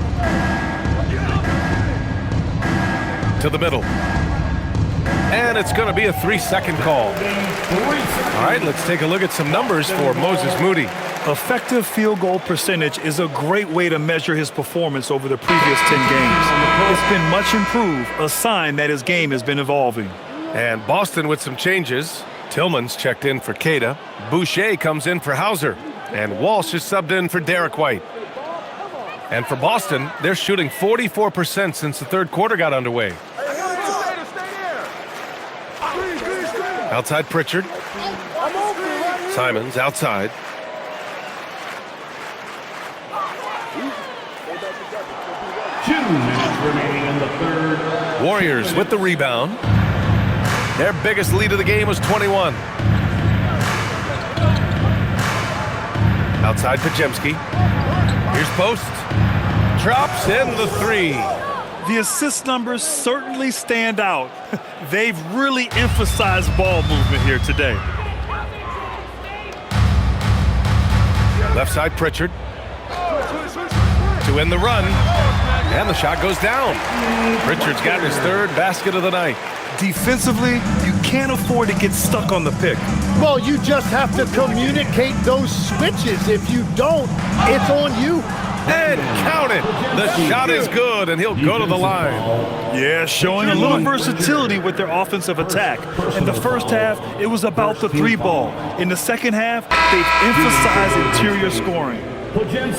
To the middle. And it's going to be a 3-second call. All right, let's take a look at some numbers for Moses Moody. Effective field goal percentage is a great way to measure his performance over the previous 10 games. It's been much improved, a sign that his game has been evolving. And Boston with some changes. Tillman's checked in for Kata. Boucher comes in for Hauser. And Walsh is subbed in for Derek White. And for Boston, they're shooting 44% since the third quarter got underway. Outside Pritchard. Simons outside. Remaining in the third. Warriors with the rebound. Their biggest lead of the game was 21. Outside Pajemski. Here's Post. Drops in the 3. The assist numbers certainly stand out. They've really emphasized ball movement here today. Left side Pritchard. To end the run. And the shot goes down. Pritchard's got his 3rd basket of the night. Defensively, you can't afford to get stuck on the pick. Well, you just have to communicate those switches. If you don't, it's on you. And count it. The shot is good, and he'll go to the line. Yeah, showing a little versatility with their offensive attack. In the first half, it was about the 3-ball. In the second half, they've emphasized interior scoring.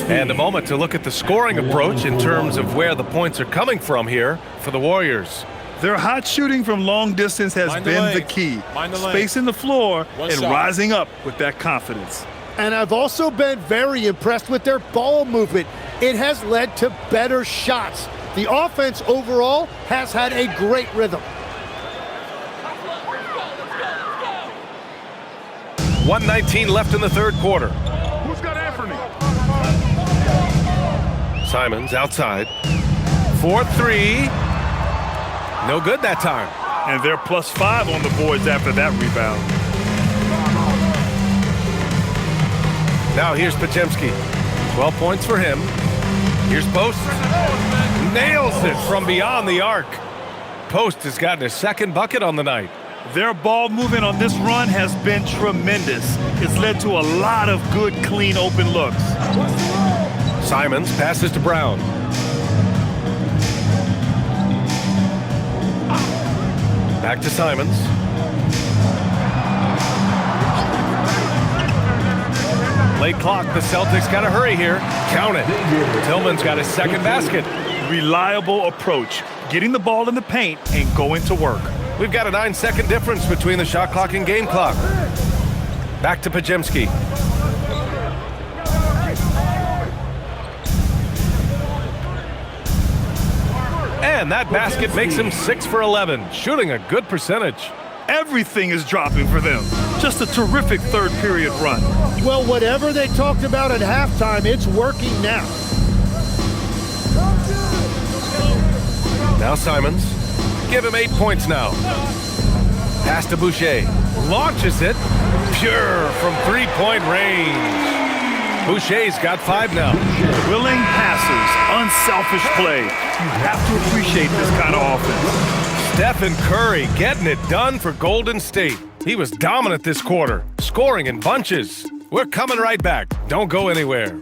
And a moment to look at the scoring approach in terms of where the points are coming from here for the Warriors. Their hot shooting from long distance has been the key. Spacing the floor and rising up with that confidence. And I've also been very impressed with their ball movement. It has led to better shots. The offense overall has had a great rhythm. 1:19 left in the third quarter. Who's got Anthony? Simons outside. 4-3. No good that time. And they're +5 on the boards after that rebound. Now here's Pajemski. 12 points for him. Here's Post. Nails it from beyond the arc. Post has gotten his 2nd bucket on the night. Their ball movement on this run has been tremendous. It's led to a lot of good, clean, open looks. Simons passes to Brown. Back to Simons. Late clock, the Celtics got to hurry here. Count it. Tillman's got his 2nd basket. Reliable approach, getting the ball in the paint and going to work. We've got a 9-second difference between the shot clock and game clock. Back to Pajemski. And that basket makes him 6 for 11, shooting a good percentage. Everything is dropping for them. Just a terrific third period run. Well, whatever they talked about at halftime, it's working now. Now Simons. Give him 8 points now. Pass to Boucher. Launches it. Pure from 3-point range. Boucher's got 5 now. Willing passes, unselfish play. You have to appreciate this kind of offense. Stephen Curry getting it done for Golden State. He was dominant this quarter, scoring in bunches. We're coming right back. Don't go anywhere.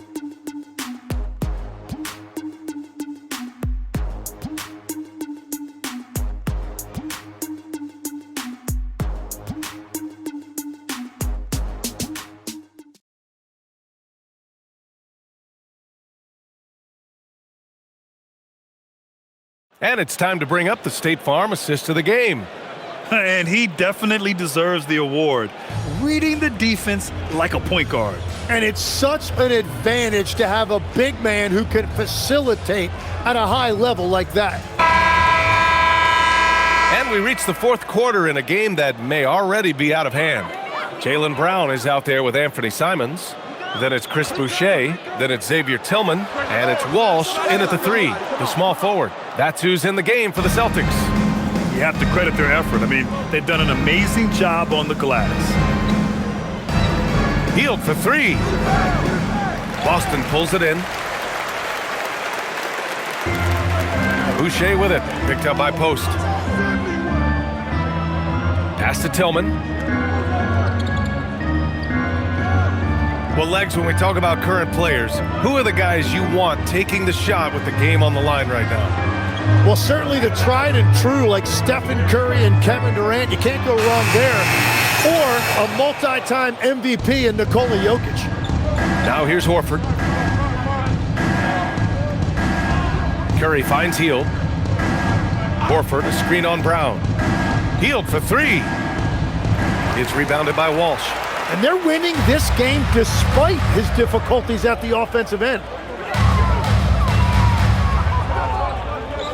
And it's time to bring up the State Farm assist of the game. And he definitely deserves the award. Reading the defense like a point guard. And it's such an advantage to have a big man who can facilitate at a high level like that. And we reach the fourth quarter in a game that may already be out of hand. Jaylen Brown is out there with Anthony Simons. Then it's Chris Boucher. Then it's Xavier Tillman. And it's Walsh in at the 3, the small forward. That's who's in the game for the Celtics. You have to credit their effort. I mean, they've done an amazing job on the glass. Hield for 3. Boston pulls it in. Boucher with it. Picked up by Post. Pass to Tillman. Well, Legs, when we talk about current players, who are the guys you want taking the shot with the game on the line right now? Well, certainly the tried and true like Stephen Curry and Kevin Durant. You can't go wrong there. Or a multi-time MVP in Nikola Jokic. Now here's Horford. Curry finds Hield. Horford, a screen on Brown. Hield for 3. It's rebounded by Walsh. And they're winning this game despite his difficulties at the offensive end.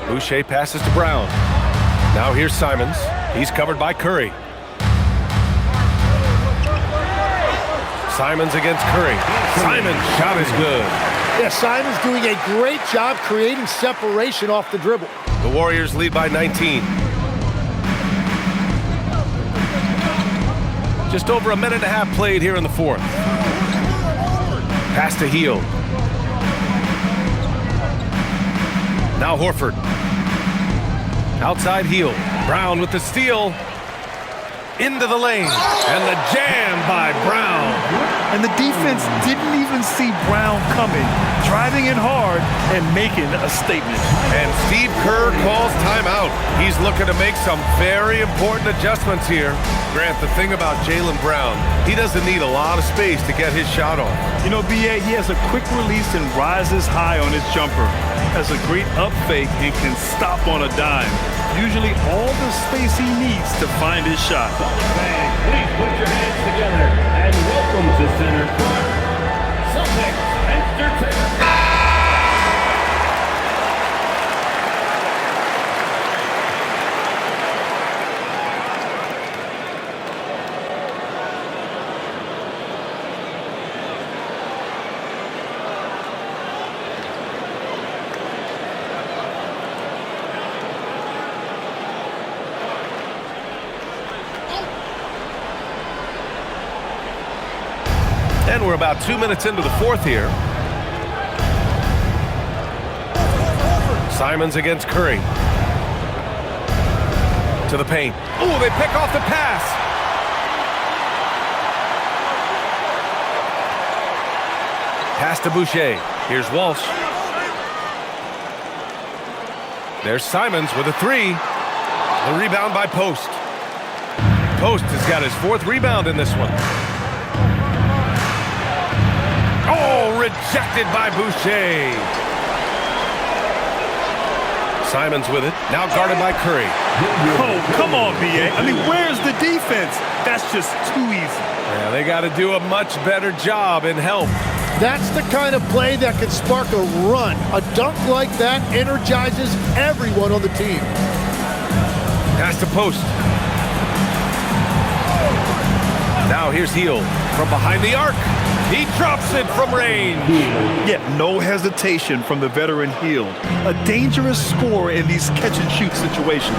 Boucher passes to Brown. Now here's Simons. He's covered by Curry. Simons against Curry. Simons' shot is good. Yeah, Simons doing a great job creating separation off the dribble. The Warriors lead by 19. Just over a minute and a half played here in the fourth. Pass to Hield. Now Horford. Outside Hield. Brown with the steal. Into the lane. And the jam by Brown. And the defense didn't even see Brown coming, driving in hard and making a statement. And Steve Kerr calls timeout. He's looking to make some very important adjustments here. Grant, the thing about Jaylen Brown, he doesn't need a lot of space to get his shot off. You know, B.A., he has a quick release and rises high on his jumper. Has a great up fake and can stop on a dime. Usually all the space he needs to find his shot. Fans, please put your hands together and welcome to center court, Celtics Entertainment. And we're about 2 minutes into the fourth here. Simons against Curry. To the paint. Oh, they pick off the pass. Pass to Boucher. Here's Walsh. There's Simons with a 3. The rebound by Post. Post has got his 4th rebound in this one. Oh, rejected by Boucher. Simons with it. Now guarded by Curry. Oh, come on, B.A. I mean, where's the defense? That's just too easy. Yeah, they got to do a much better job in help. That's the kind of play that can spark a run. A dunk like that energizes everyone on the team. Pass to Post. Now here's Hield from behind the arc. He drops it from range. Yet no hesitation from the veteran Hield. A dangerous scorer in these catch-and-shoot situations.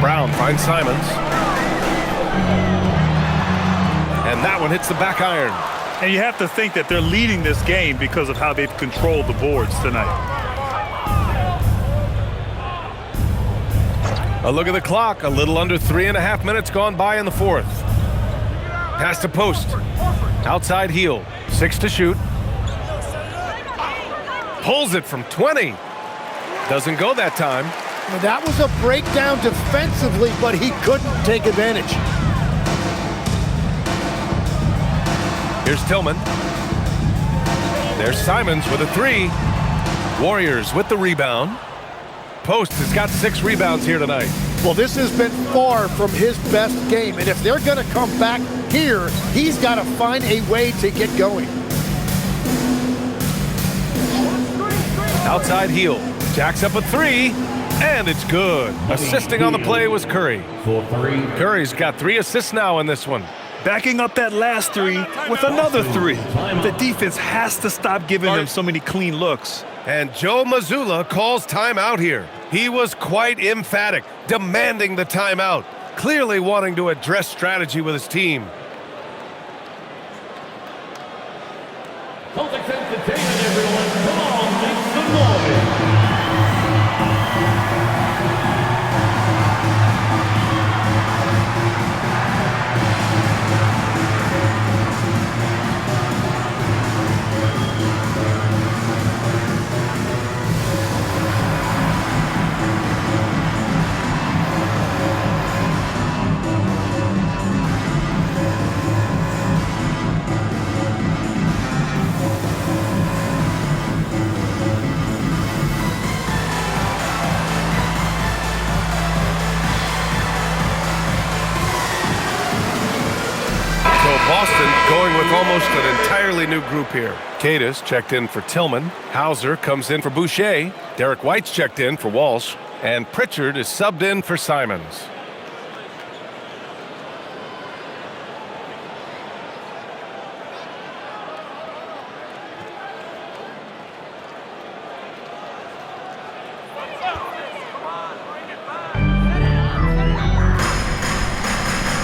Brown finds Simons. And that one hits the back iron. And you have to think that they're leading this game because of how they've controlled the boards tonight. A look at the clock. A little under 3.5 minutes gone by in the fourth. Pass to Post. Outside Hield. 6 to shoot. Pulls it from 20. Doesn't go that time. That was a breakdown defensively, but he couldn't take advantage. Here's Tillman. There's Simons with a 3. Warriors with the rebound. Post has got 6 rebounds here tonight. Well, this has been far from his best game, and if they're going to come back here, he's got to find a way to get going. Outside heel. Jacks up a 3, and it's good. Assisting on the play was Curry. Curry's got 3 assists now in this one. Backing up that last 3 with another 3. The defense has to stop giving them so many clean looks. And Joe Mazzulla calls timeout here. He was quite emphatic, demanding the timeout, clearly wanting to address strategy with his team. Celtics entertainment, everyone. Come on, make some noise. Boston going with almost an entirely new group here. Cadis checked in for Tillman. Hauser comes in for Boucher. Derek White's checked in for Walsh. And Pritchard is subbed in for Simons.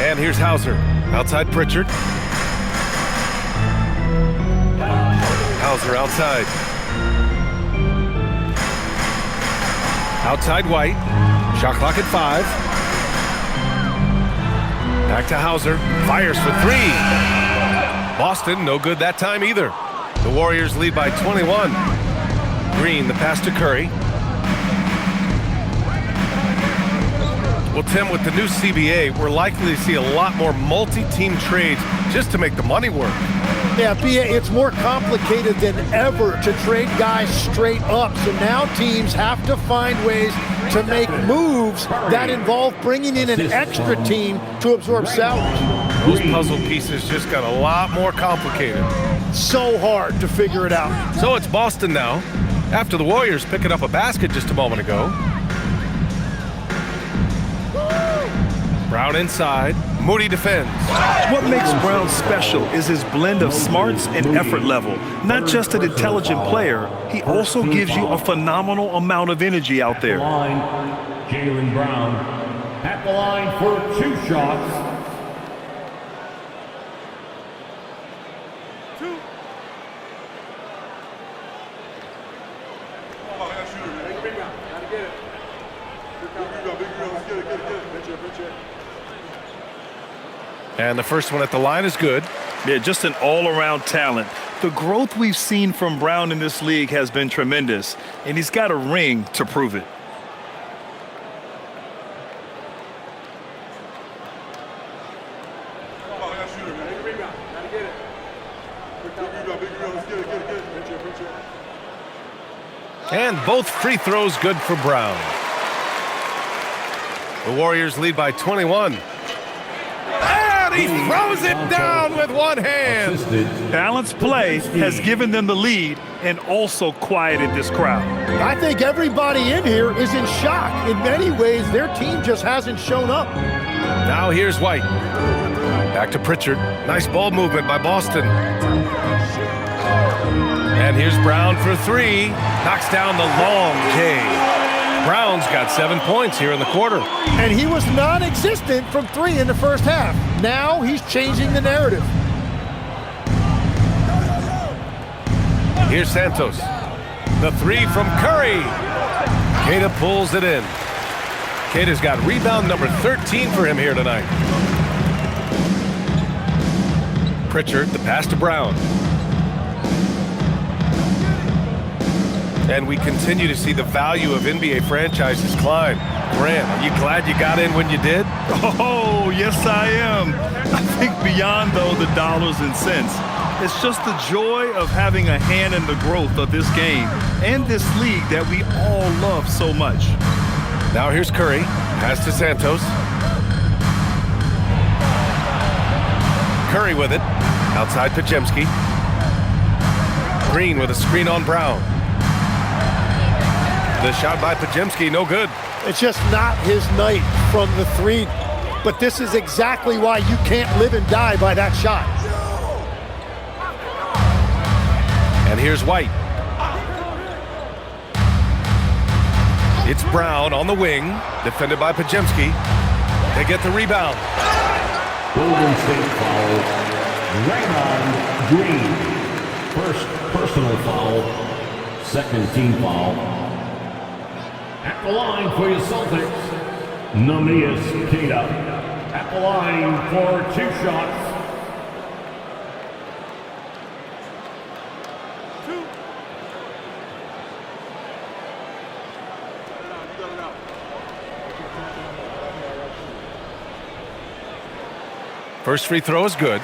And here's Hauser. Outside Pritchard. Hauser outside. Outside White. Shot clock at 5. Back to Hauser. Fires for 3. Boston, no good that time either. The Warriors lead by 21. Green, the pass to Curry. Well, Tim, with the new CBA, we're likely to see a lot more multi-team trades just to make the money work. Yeah, it's more complicated than ever to trade guys straight up. So now teams have to find ways to make moves that involve bringing in an extra team to absorb salaries. Those puzzle pieces just got a lot more complicated. So hard to figure it out. So it's Boston now, after the Warriors picking up a basket just a moment ago. Brown inside. Moody defends. What makes Brown special is his blend of smarts and effort level. Not just an intelligent player, he also gives you a phenomenal amount of energy out there. Jaylen Brown at the line for 2 shots. And the first one at the line is good. Yeah, just an all-around talent. The growth we've seen from Brown in this league has been tremendous, and he's got a ring to prove it. And both free throws good for Brown. The Warriors lead by 21. And he throws it down with one hand. Balanced play has given them the lead and also quieted this crowd. I think everybody in here is in shock. In many ways, their team just hasn't shown up. Now here's White. Back to Pritchard. Nice ball movement by Boston. And here's Brown for 3. Knocks down the long K. Brown's got 7 points here in the quarter. And he was non-existent from 3 in the first half. Now he's changing the narrative. Here's Santos. The 3 from Curry. Queta pulls it in. Queta's got rebound number 13 for him here tonight. Pritchard, the pass to Brown. And we continue to see the value of NBA franchises climb. Grant, are you glad you got in when you did? Oh, yes, I am. I think beyond, though, the dollars and cents, It's just the joy of having a hand in the growth of this game and this league that we all love so much. Now here's Curry. Pass to Santos. Curry with it. Outside Pajemski. Green with a screen on Brown. The shot by Pajemski, no good. It's just not his night from the three. But this is exactly why you can't live and die by that shot. And here's White. It's Brown on the wing, defended by Pajemski. They get the rebound. Golden State foul. Raymond Green. First personal foul. Second team foul. At the line for your Celtics, Namias Keita. At the line for 2 shots. First free throw is good.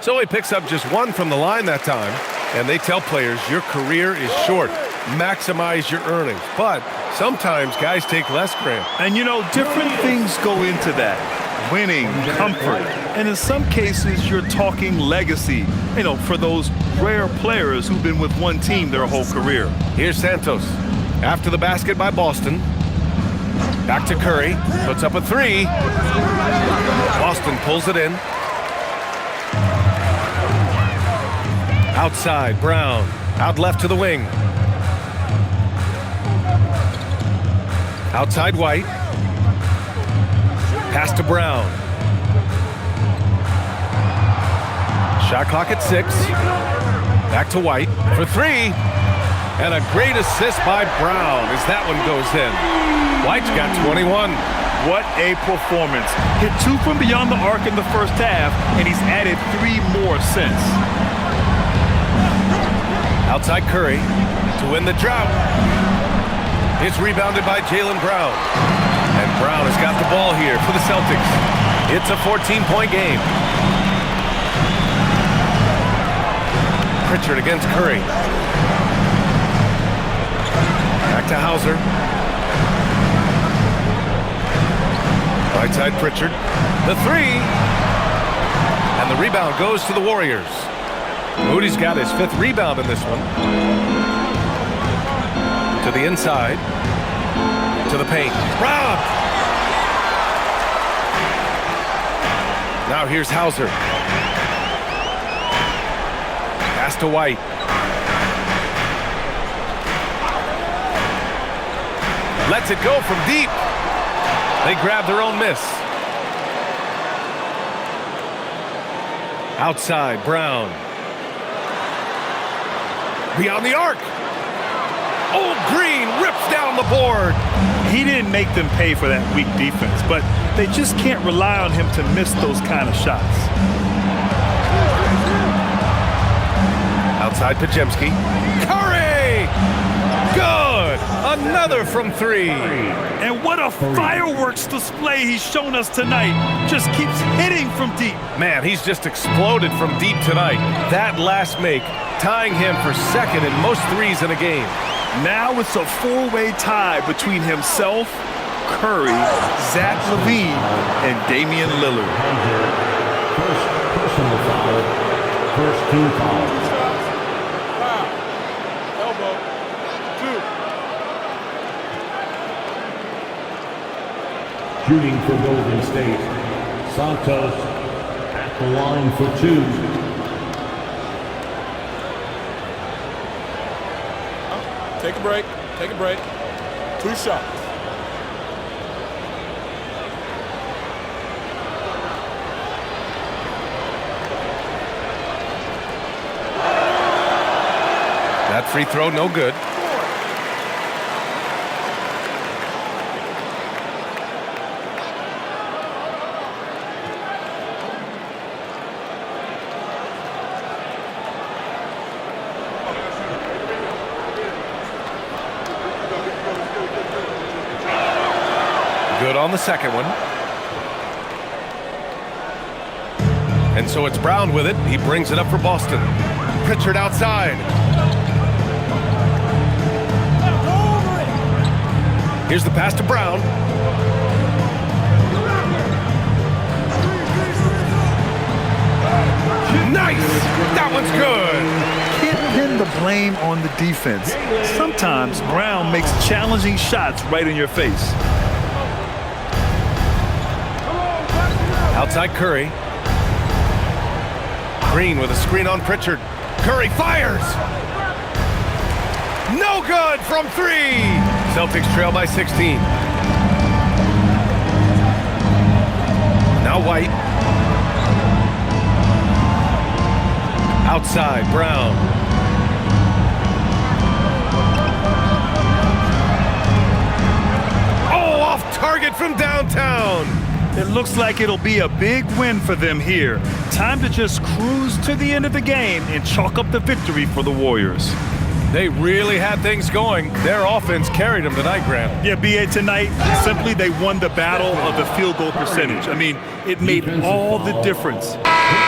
So he picks up just 1 from the line that time, and they tell players your career is short. Maximize your earnings. But sometimes guys take less, Graham. And you know, different things go into that. Winning, comfort, and in some cases you're talking legacy, you know, for those rare players who've been with one team their whole career. Here's Santos. After the basket by Boston. Back to Curry. Puts up a 3. Boston pulls it in. Outside, Brown. Out left to the wing. Outside, White. Pass to Brown. Shot clock at 6. Back to White for 3. And a great assist by Brown as that one goes in. White's got 21. What a performance. Hit 2 from beyond the arc in the first half, and he's added 3 more since. Outside Curry to win the drought. It's rebounded by Jaylen Brown. And Brown has got the ball here for the Celtics. It's a 14-point game. Pritchard against Curry. Back to Hauser. Right side Pritchard. The 3. And the rebound goes to the Warriors. Moody's got his 5th rebound in this one. To the inside. To the paint. Robbed! Now here's Hauser. Pass to White. Lets it go from deep. They grab their own miss. Outside, Brown. Beyond the arc. Oh, Green rips down the board. He didn't make them pay for that weak defense, but they just can't rely on him to miss those kind of shots. Outside Pajemski. Curry! Good! Another from 3. And what a fireworks display he's shown us tonight. Just keeps hitting from deep. Man, he's just exploded from deep tonight. That last make, tying him for 2nd in most 3s in a game. Now it's a 4-way tie between himself, Curry, Zach LaVine, and Damian Lillard. First personal foul. First team foul. Elbow. 2. Shooting for Golden State. Santos at the line for 2. Take a break. Take a break. 2 shots. That free throw, no good. on the second one. And so it's Brown with it. He brings it up for Boston. Pritchard outside. Here's the pass to Brown. Nice! That one's good. Can't pin the blame on the defense. Sometimes Brown makes challenging shots right in your face. Outside Curry. Green with a screen on Pritchard. Curry fires! No good from 3! Celtics trail by 16. Now White. Outside, Brown. Oh, off target from downtown. It looks like it'll be a big win for them here. Time to just cruise to the end of the game and chalk up the victory for the Warriors. They really had things going. Their offense carried them tonight, Graham. Yeah, B.A., tonight, simply they won the battle of the field goal percentage. I mean, it made all the difference.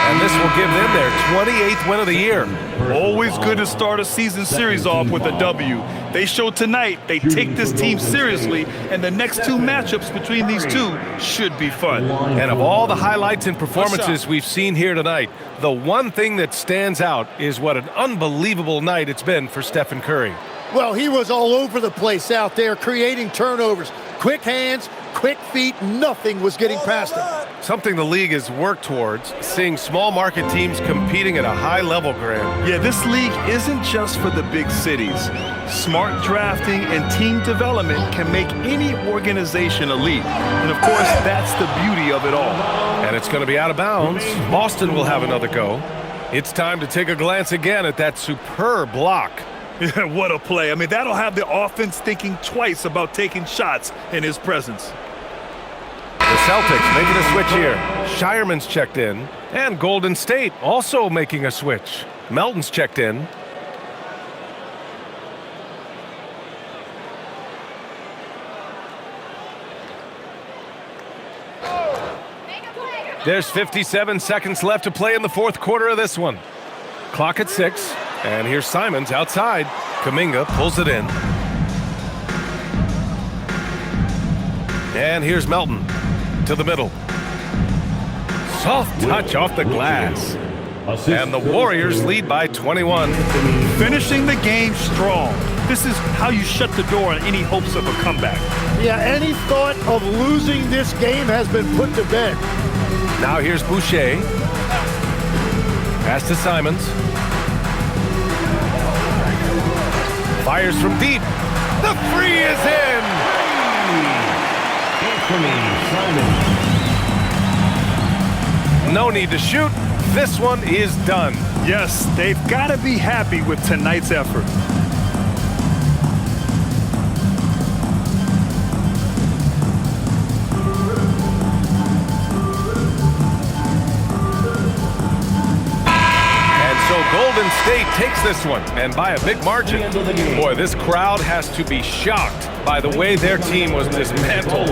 And this will give them their 28th win of the year. Always good to start a season series off with a W. They showed tonight they take this team seriously, and the next 2 matchups between these two should be fun. And of all the highlights and performances we've seen here tonight, the one thing that stands out is what an unbelievable night it's been for Stephen Curry. Well, he was all over the place out there, creating turnovers. Quick hands, quick feet, nothing was getting past him. Something the league has worked towards, seeing small market teams competing at a high level, Graham. Yeah, this league isn't just for the big cities. Smart drafting and team development can make any organization elite. And of course, that's the beauty of it all. And it's going to be out of bounds. Boston will have another go. It's time to take a glance again at that superb block. Yeah, what a play. I mean, that'll have the offense thinking twice about taking shots in his presence. The Celtics making a switch here. Shireman's checked in. And Golden State also making a switch. Melton's checked in. There's 57 seconds left to play in the fourth quarter of this one. Clock at 6. And here's Simons outside. Kuminga pulls it in. And here's Melton to the middle. Soft touch off the glass. And the Warriors lead by 21. Finishing the game strong. This is how you shut the door on any hopes of a comeback. Yeah, any thought of losing this game has been put to bed. Now here's Boucher. Pass to Simons. Fires from deep. The 3 is in. No need to shoot. This one is done. Yes, they've got to be happy with tonight's effort. Golden State takes this one, and by a big margin. Boy, this crowd has to be shocked by the way their team was dismantled.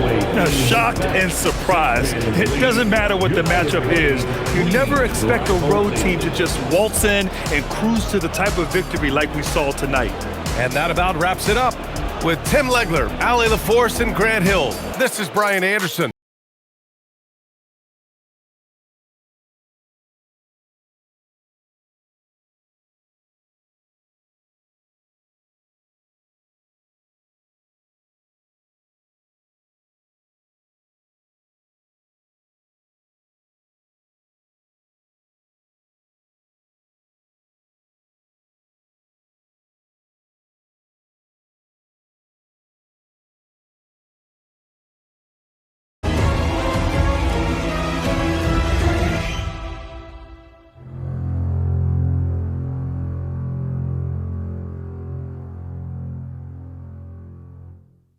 Shocked and surprised. It doesn't matter what the matchup is. You never expect a road team to just waltz in and cruise to the type of victory like we saw tonight. And that about wraps it up. With Tim Legler, Allie LaForce, and Grant Hill, this is Brian Anderson.